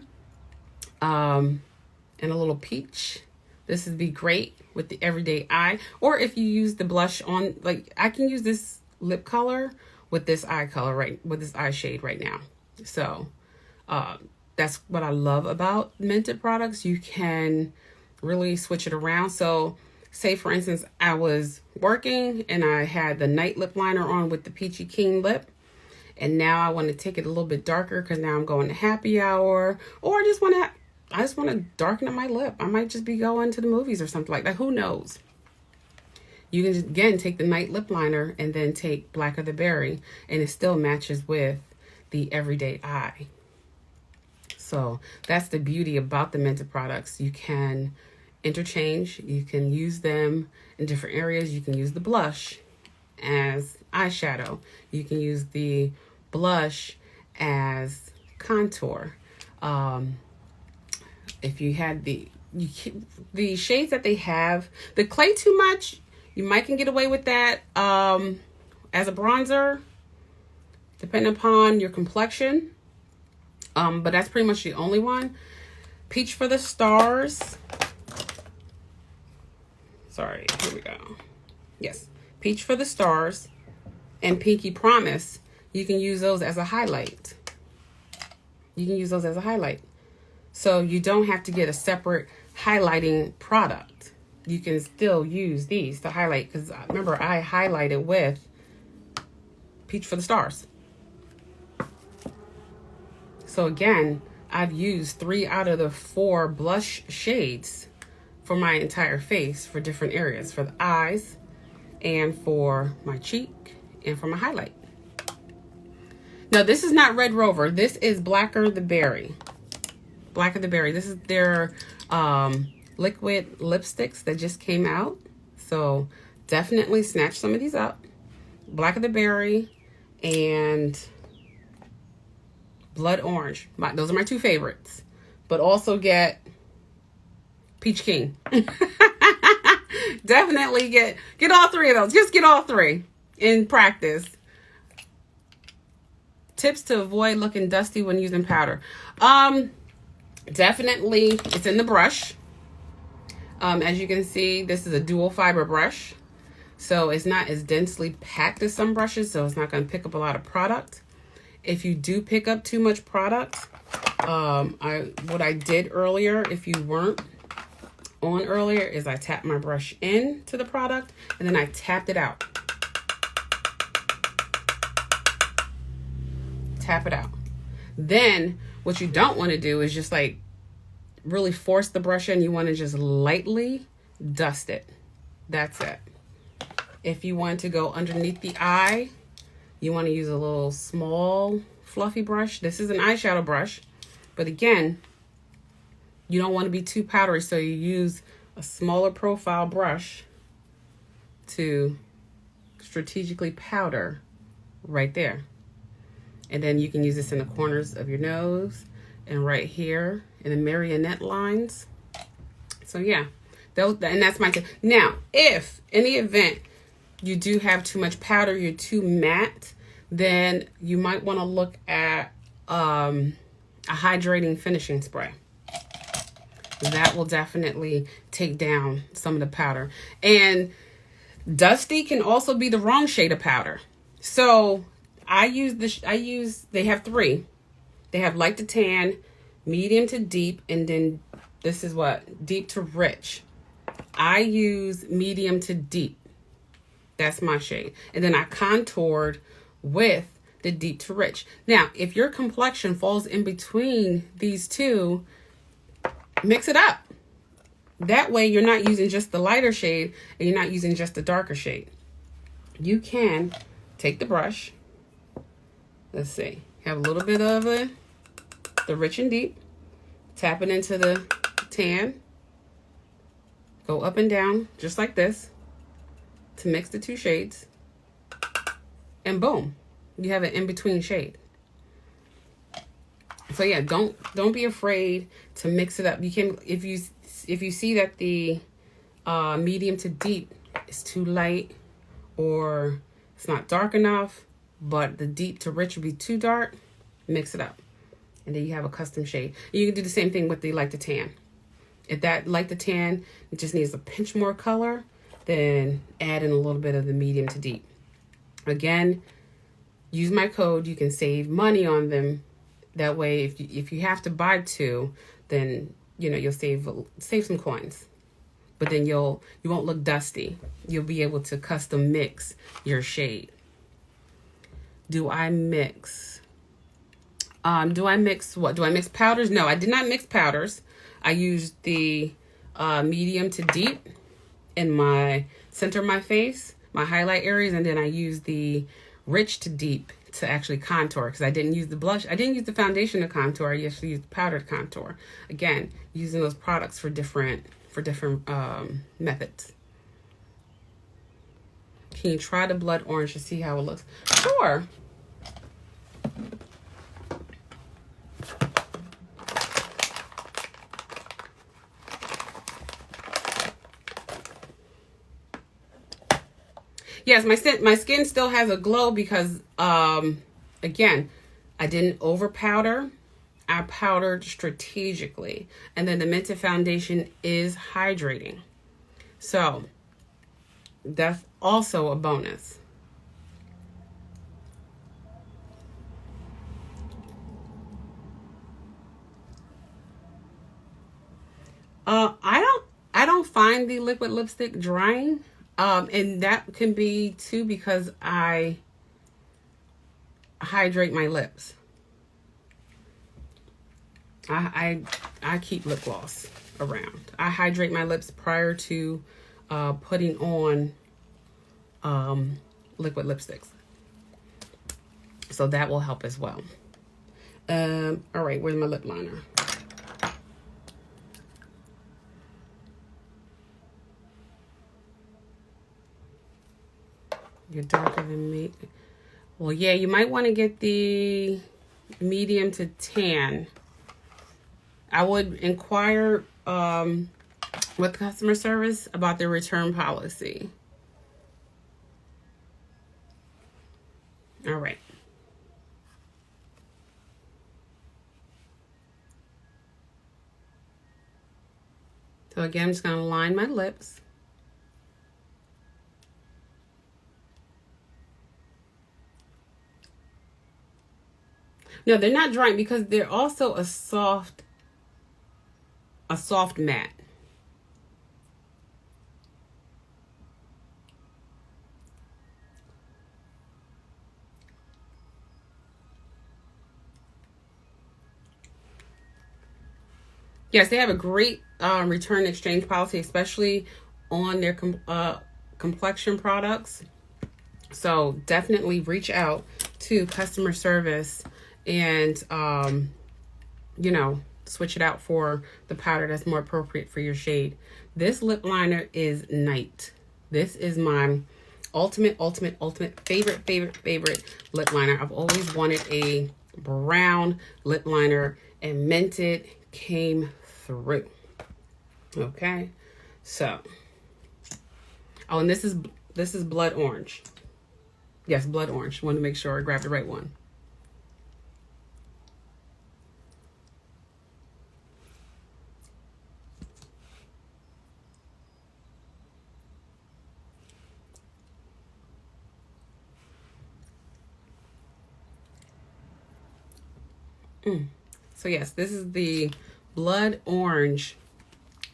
S1: and a little peach. This would be great with the everyday eye. Or if you use the blush on, like I can use this lip color with this eye color, right? With this eye shade right now. So that's what I love about Mented products. You can really switch it around. So say for instance, I was working and I had the night lip liner on with the Peachy Keen lip. And now I want to take it a little bit darker because now I'm going to happy hour, or I just want to darken up my lip. I might just be going to the movies or something like that. Who knows? You can just, again, take the night lip liner and then take Black of the Berry, and it still matches with the everyday eye. So that's the beauty about the Mented products. You can interchange. You can use them in different areas. You can use the blush as eyeshadow. You can use the blush as contour. If you had the shades that they have, the clay too much, you might can get away with that as a bronzer, depending upon your complexion. But that's pretty much the only one. Peach for the Stars. Sorry, here we go. Yes, Peach for the Stars and Pinky Promise. You can use those as a highlight. So you don't have to get a separate highlighting product. You can still use these to highlight, because remember I highlighted with Peach for the Stars. So again, I've used 3 out of the 4 blush shades for my entire face for different areas, for the eyes and for my cheek and for my highlight. Now this is not Red Rover. This is Blacker the Berry. Black of the Berry. This is their liquid lipsticks that just came out. So definitely snatch some of these up. Black of the Berry and Blood Orange. Those are my two favorites. But also get Peach King. Definitely get all three of those. Just get all three in practice. Tips to avoid looking dusty when using powder. Definitely, it's in the brush. As you can see, this is a dual fiber brush. So it's not as densely packed as some brushes, so it's not going to pick up a lot of product. If you do pick up too much product, what I did earlier, if you weren't on earlier, is I tapped my brush into the product and then I tapped it out. Tap it out. Then what you don't want to do is just like really force the brush in. You want to just lightly dust it. That's it. If you want to go underneath the eye, you want to use a little small fluffy brush. This is an eyeshadow brush, but again, you don't want to be too powdery, so you use a smaller profile brush to strategically powder right there. And then you can use this in the corners of your nose and right here in the marionette lines. So yeah, and that's my tip. Now, if in the event you do have too much powder, you're too matte, then you might want to look at a hydrating finishing spray. That will definitely take down some of the powder. And dusty can also be the wrong shade of powder. So they have three. They have light to tan, medium to deep, and then this is what? Deep to rich. I use medium to deep. That's my shade. And then I contoured with the deep to rich. Now, if your complexion falls in between these two, mix it up. That way you're not using just the lighter shade and you're not using just the darker shade. You can take the brush. Let's see. Have a little bit of the rich and deep. Tap it into the tan. Go up and down just like this to mix the two shades, and boom, you have an in-between shade. So yeah, don't be afraid to mix it up. You can, if you see that the medium to deep is too light or it's not dark enough, but the deep to rich would be too dark, mix it up, and then you have a custom shade. You can do the same thing with the light to tan. If that light to tan, it just needs a pinch more color, then add in a little bit of the medium to deep. Again, use my code. You can save money on them. That way, if you have to buy two, then you'll save some coins. But then you won't look dusty. You'll be able to custom mix your shade. Do I mix what? Do I mix powders? No, I did not mix powders. I used the medium to deep in my center of my face, my highlight areas, and then I used the rich to deep to actually contour, because I didn't use the blush. I didn't use the foundation to contour. I actually used powdered contour. Again, using those products for different methods. Can you try the blood orange to see how it looks? Sure. Yes, my skin still has a glow because, again, I didn't over powder. I powdered strategically. And then the Mented foundation is hydrating. So that's also a bonus. I don't find the liquid lipstick drying. And that can be too because I hydrate my lips. I keep lip gloss around. I hydrate my lips prior to putting on liquid lipsticks. So that will help as well. All right, where's my lip liner? You're darker than me. Well, yeah, you might want to get the medium to tan. I would inquire with customer service about their return policy. All right. So again, I'm just going to line my lips. No, they're not drying because they're also a soft matte. Yes, they have a great return exchange policy, especially on their complexion products. So definitely reach out to customer service and, you know, switch it out for the powder that's more appropriate for your shade. This lip liner is Night. This is my ultimate favorite lip liner. I've always wanted a brown lip liner, and Mented came through. Okay, so oh, and this is blood orange. Yes, blood orange. Want to make sure I grab the right one. So yes, this is the blood orange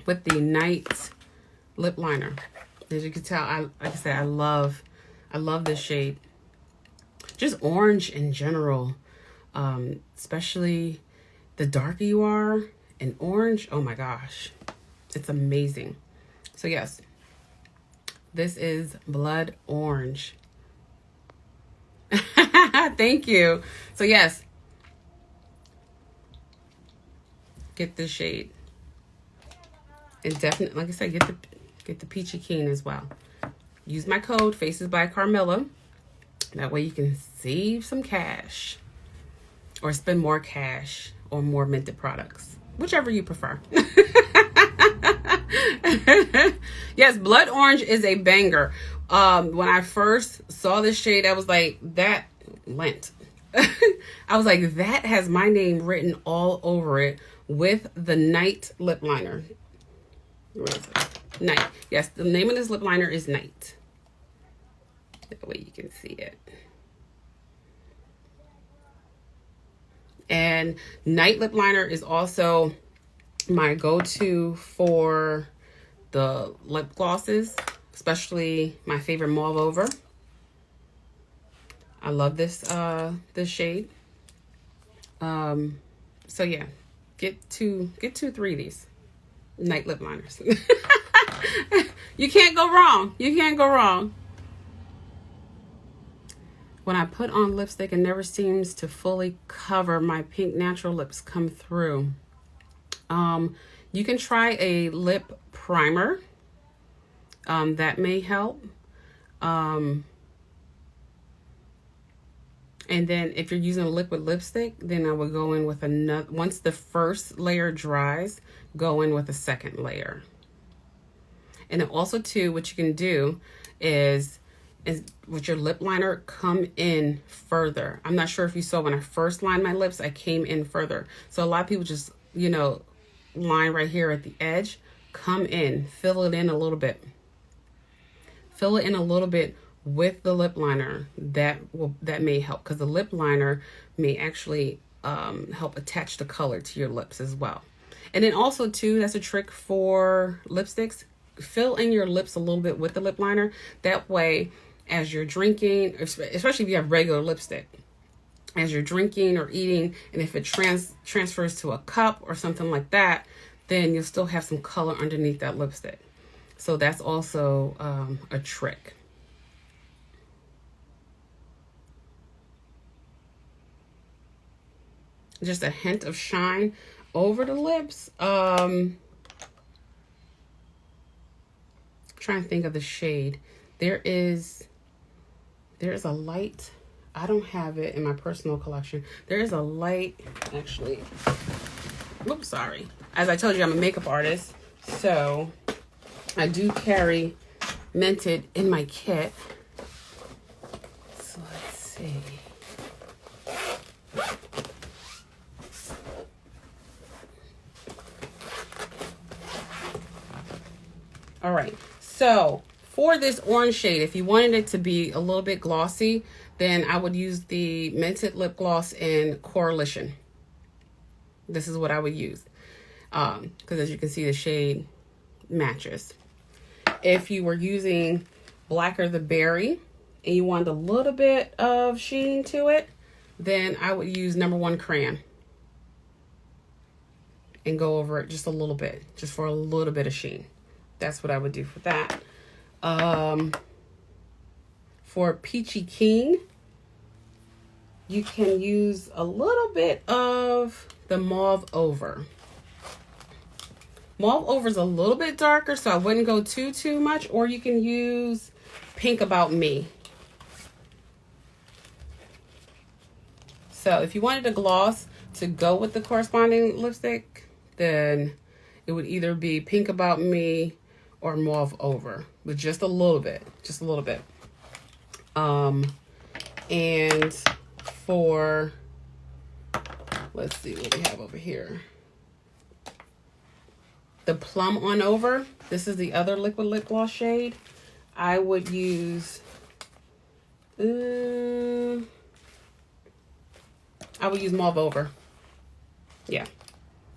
S1: with the Night lip liner. As you can tell, like I said, I love this shade. Just orange in general, especially the darker you are in orange. Oh my gosh, it's amazing. So yes, this is blood orange. Thank you. So yes, get this shade, and definitely, like I said, get the peachy keen as well. Use my code Faces by Carmilla. That way you can save some cash or spend more cash on more Mented products, whichever you prefer. Yes, blood orange is a banger. When I first saw this shade, I was like, that Lent. I was like, that has my name written all over it with the Night lip liner. Where is it? Night. Yes, the name of this lip liner is Night. That way you can see it. And Night lip liner is also my go-to for the lip glosses, especially my favorite Mauve Over. I love this this shade. So yeah, get two, 3 of these Night lip liners. You can't go wrong. You can't go wrong. When I put on lipstick, it never seems to fully cover. My pink natural lips come through. You can try a lip primer. That may help. And then if you're using a liquid lipstick, then I would go in with another. Once the first layer dries, go in with a second layer. And then also too, what you can do is with your lip liner, come in further. I'm not sure if you saw when I first lined my lips, I came in further. So a lot of people just, you know, line right here at the edge. Come in, fill it in a little bit. Fill it in a little bit with the lip liner. That may help, because the lip liner may actually help attach the color to your lips as well. And then also too, that's a trick for lipsticks. Fill in your lips a little bit with the lip liner. That way, as you're drinking, especially if you have regular lipstick, as you're drinking or eating, and if it transfers to a cup or something like that, then you'll still have some color underneath that lipstick. So that's also a trick. Just a hint of shine over the lips. Trying to think of the shade. There is there's a light. I don't have it in my personal collection. There is a light, actually. Oops, sorry. As I told you, I'm a makeup artist. So I do carry Mented in my kit. So let's see. All right. So for this orange shade, if you wanted it to be a little bit glossy, then I would use the Mented lip gloss in Coalition. This is what I would use. Because as you can see, the shade matches. If you were using Blacker the Berry and you wanted a little bit of sheen to it, then I would use number 1 crayon and go over it just a little bit, just for a little bit of sheen. That's what I would do for that. For Peachy Keen, you can use a little bit of the Mauve Over. Mauve Over is a little bit darker, so I wouldn't go too much. Or you can use Pink About Me. So if you wanted a gloss to go with the corresponding lipstick, then it would either be Pink About Me or Mauve Over, with just a little bit, and for, let's see what we have over here. The Plum On Over, this is the other liquid lip gloss shade. I would use, Mauve Over. Yeah.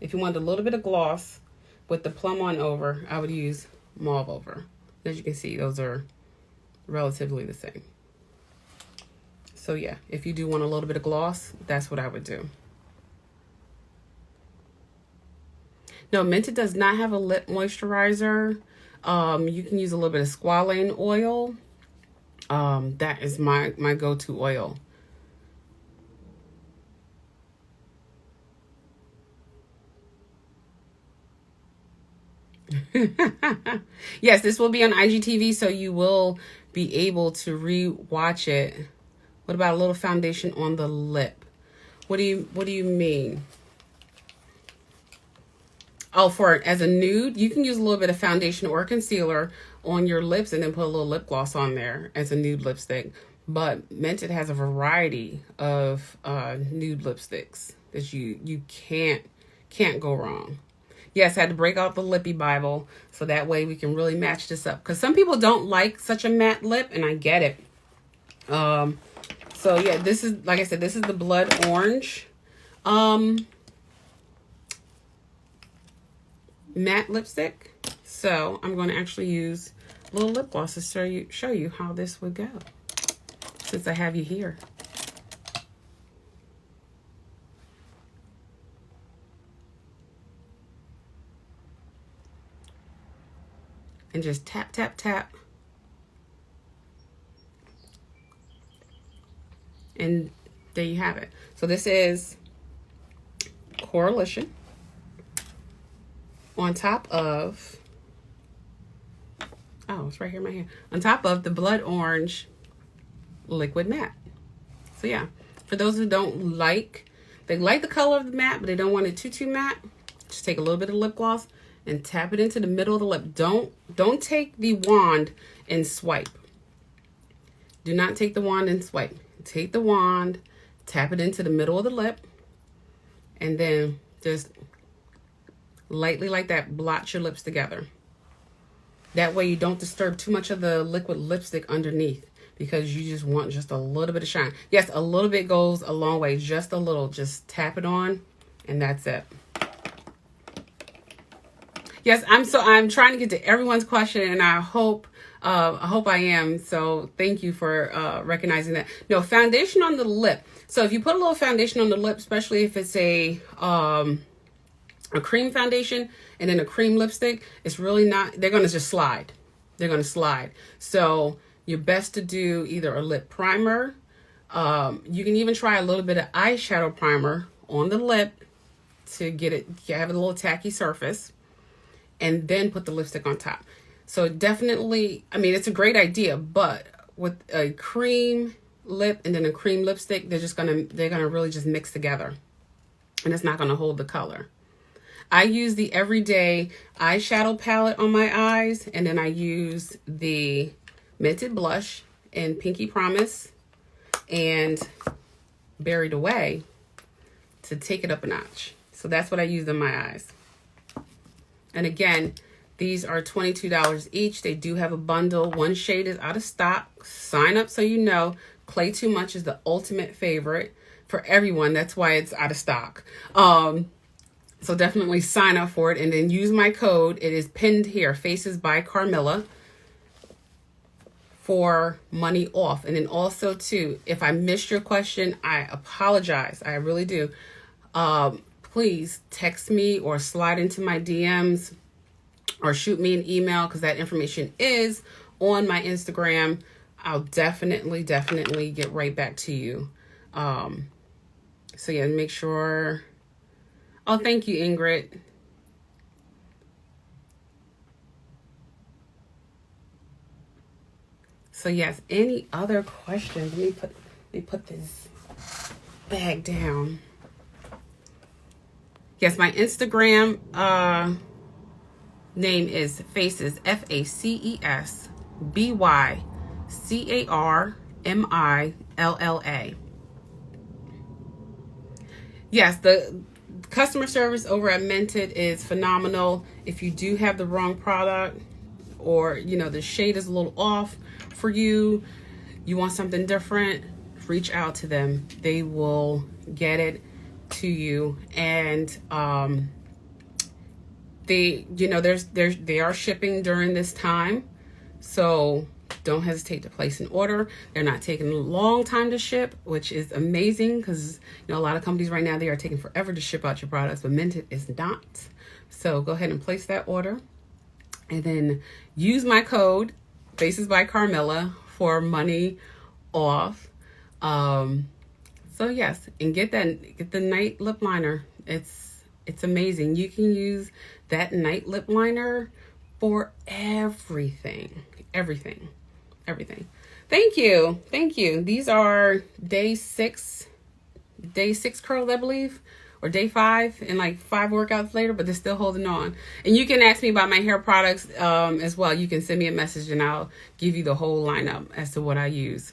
S1: If you wanted a little bit of gloss with the Plum On Over, I would use Mauve Over. As you can see, those are relatively the same. So yeah, if you do want a little bit of gloss, that's what I would do. No, Mented does not have a lip moisturizer. You can use a little bit of squalane oil. That is my go-to oil. Yes, this will be on IGTV, so you will be able to re-watch it. What about a little foundation on the lip? What do you mean? Oh, as a nude, you can use a little bit of foundation or concealer on your lips and then put a little lip gloss on there as a nude lipstick. But Mented has a variety of nude lipsticks that you can't go wrong. Yes, I had to break out the Lippy Bible so that way we can really match this up. Because some people don't like such a matte lip, and I get it. So yeah, this is, like I said, this is the Blood Orange matte lipstick. So I'm going to actually use a little lip gloss to show you how this would go, since I have you here. And just tap, tap, tap. And there you have it. So this is Coalition on top of, oh, it's right here in my hand, on top of the Blood Orange Liquid Matte. So yeah, for those who don't like, they like the color of the matte, but they don't want it too matte, just take a little bit of lip gloss and tap it into the middle of the lip. Don't take the wand and swipe. Do not take the wand and swipe. Take the wand, tap it into the middle of the lip, and then just lightly like that, blot your lips together. That way you don't disturb too much of the liquid lipstick underneath, because you just want just a little bit of shine. Yes, a little bit goes a long way, just a little. Just tap it on, and that's it. Yes, I'm trying to get to everyone's question, and I hope I am. So thank you for recognizing that. No, foundation on the lip. So if you put a little foundation on the lip, especially if it's a cream foundation and then a cream lipstick, it's really not, they're going to just slide. They're going to slide. So you're best to do either a lip primer. You can even try a little bit of eyeshadow primer on the lip to have a little tacky surface, and then put the lipstick on top. So definitely, I mean, it's a great idea, but with a cream lip and then a cream lipstick, they're gonna really just mix together, and it's not gonna hold the color. I use the everyday eyeshadow palette on my eyes, and then I use the Mented blush in Pinky Promise and Buried Away to take it up a notch. So that's what I use in my eyes. And again, these are $22 each. They do have a bundle. One shade is out of stock. Sign up so you know. Play Too Much is the ultimate favorite for everyone. That's why it's out of stock. So definitely sign up for it and then use my code. It is pinned here, Faces by Carmilla, for money off. And then also too, if I missed your question, I apologize. I really do. Please text me or slide into my DMs or shoot me an email, because that information is on my Instagram. I'll definitely get right back to you. So yeah, make sure. Oh, thank you, Ingrid. So yes, any other questions? Let me put this bag down. Yes, my Instagram name is Faces, Faces BYCARMILLA. Yes, the customer service over at Mented is phenomenal. If you do have the wrong product, or the shade is a little off for you, you want something different, reach out to them. They will get it to you. And they are shipping during this time, so don't hesitate to place an order. They're not taking a long time to ship, which is amazing, because a lot of companies right now, they are taking forever to ship out your products, but Mented is not. So go ahead and place that order, and then use my code Faces by Carmilla for money off. So yes, and get the night lip liner. It's amazing. You can use that night lip liner for everything. Thank you. These are day six curls, I believe, or day 5, and like 5 workouts later, but they're still holding on. And you can ask me about my hair products as well. You can send me a message and I'll give you the whole lineup as to what I use.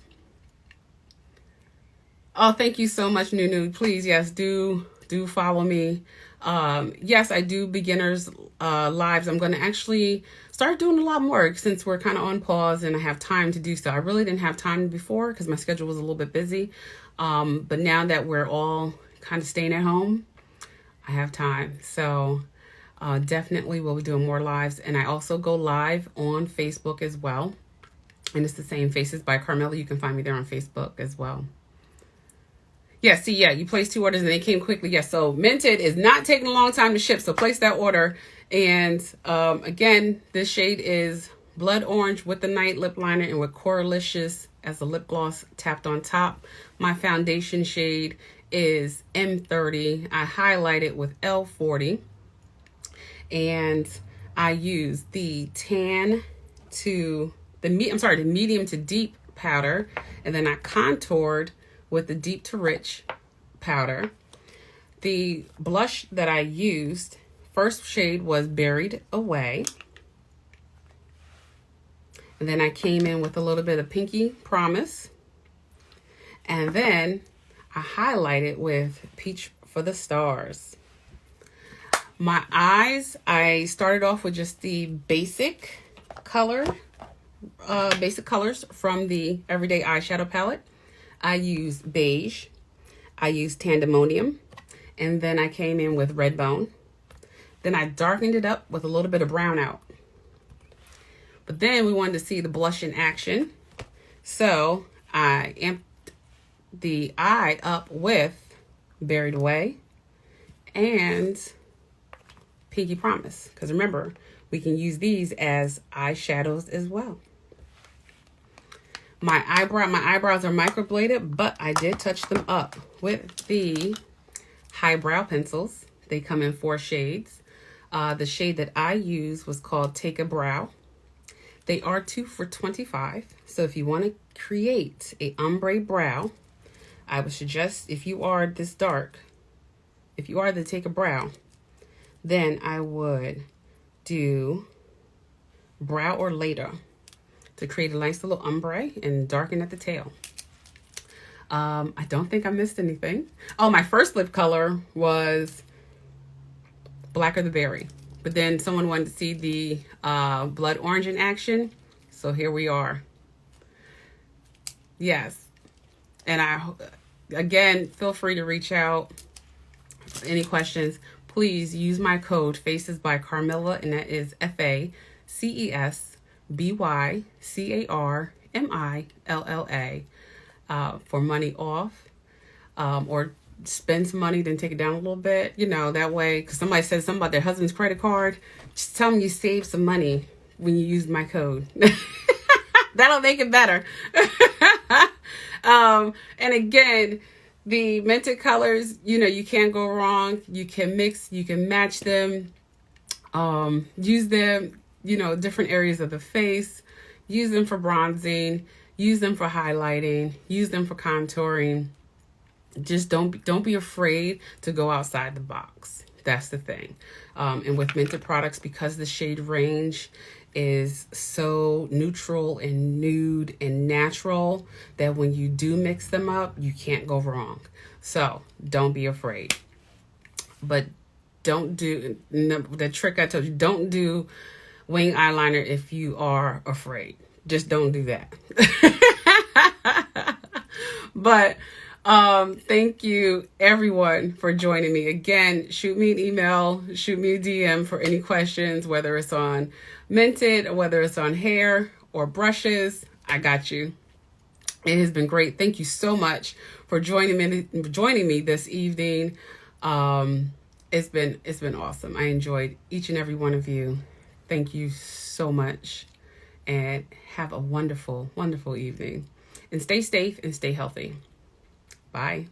S1: Oh, thank you so much, Nunu. Please, yes, do follow me. Yes, I do beginners lives. I'm going to actually start doing a lot more since we're kind of on pause and I have time to do so. I really didn't have time before because my schedule was a little bit busy. But now that we're all kind of staying at home, I have time. So definitely we'll be doing more lives. And I also go live on Facebook as well. And it's the same, Faces by Carmilla. You can find me there on Facebook as well. Yeah, see, yeah, you placed 2 orders and they came quickly. Yes, so Mented is not taking a long time to ship, so place that order. And again, this shade is Blood Orange with the night lip liner and with Coralicious as a lip gloss tapped on top. My foundation shade is M30. I highlight it with L40. And I use the medium to deep powder, and then I contoured with the deep to rich powder. The blush that I used, first shade was Buried Away. And then I came in with a little bit of Pinky Promise. And then I highlighted with Peach for the Stars. My eyes, I started off with just the basic colors from the Everyday Eyeshadow Palette. I used beige, I used Tandemonium, and then I came in with Red Bone. Then I darkened it up with a little bit of brown out. But then we wanted to see the blush in action. So I amped the eye up with Buried Away and Pinky Promise. Because remember, we can use these as eyeshadows as well. My eyebrows are microbladed, but I did touch them up with the highbrow pencils. They come in 4 shades. The shade that I use was called Take a Brow. They are 2 for $25. So if you want to create a ombre brow, I would suggest, if you are this dark, if you are to take a brow, then I would do brow or later to create a nice little ombre and darken at the tail. I don't think I missed anything. Oh, my first lip color was Black or the Berry. But then someone wanted to see the blood orange in action. So here we are. Yes. And again, feel free to reach out. Any questions, please use my code Faces by Carmilla, and that is FACESBYCARMILLA for money off, or spend some money, then take it down a little bit. That way, because somebody says something about their husband's credit card, just tell them you save some money when you use my code. That'll make it better. And again, the Mented colors, you can't go wrong. You can mix, you can match them, use them, different areas of the face, use them for bronzing, use them for highlighting, use them for contouring. Just don't be afraid to go outside the box. That's the thing. And with Mented products, because the shade range is so neutral and nude and natural, that when you do mix them up, you can't go wrong. So don't be afraid. But don't do the trick I told you. Don't do wing eyeliner if you are afraid. Just don't do that. But thank you everyone for joining me. Again, shoot me an email, shoot me a DM for any questions, whether it's on Mented or whether it's on hair or brushes. I got you. It has been great. Thank you so much for joining me this evening. It's been awesome. I enjoyed each and every one of you. Thank you so much, and have a wonderful, wonderful evening. And stay safe and stay healthy. Bye.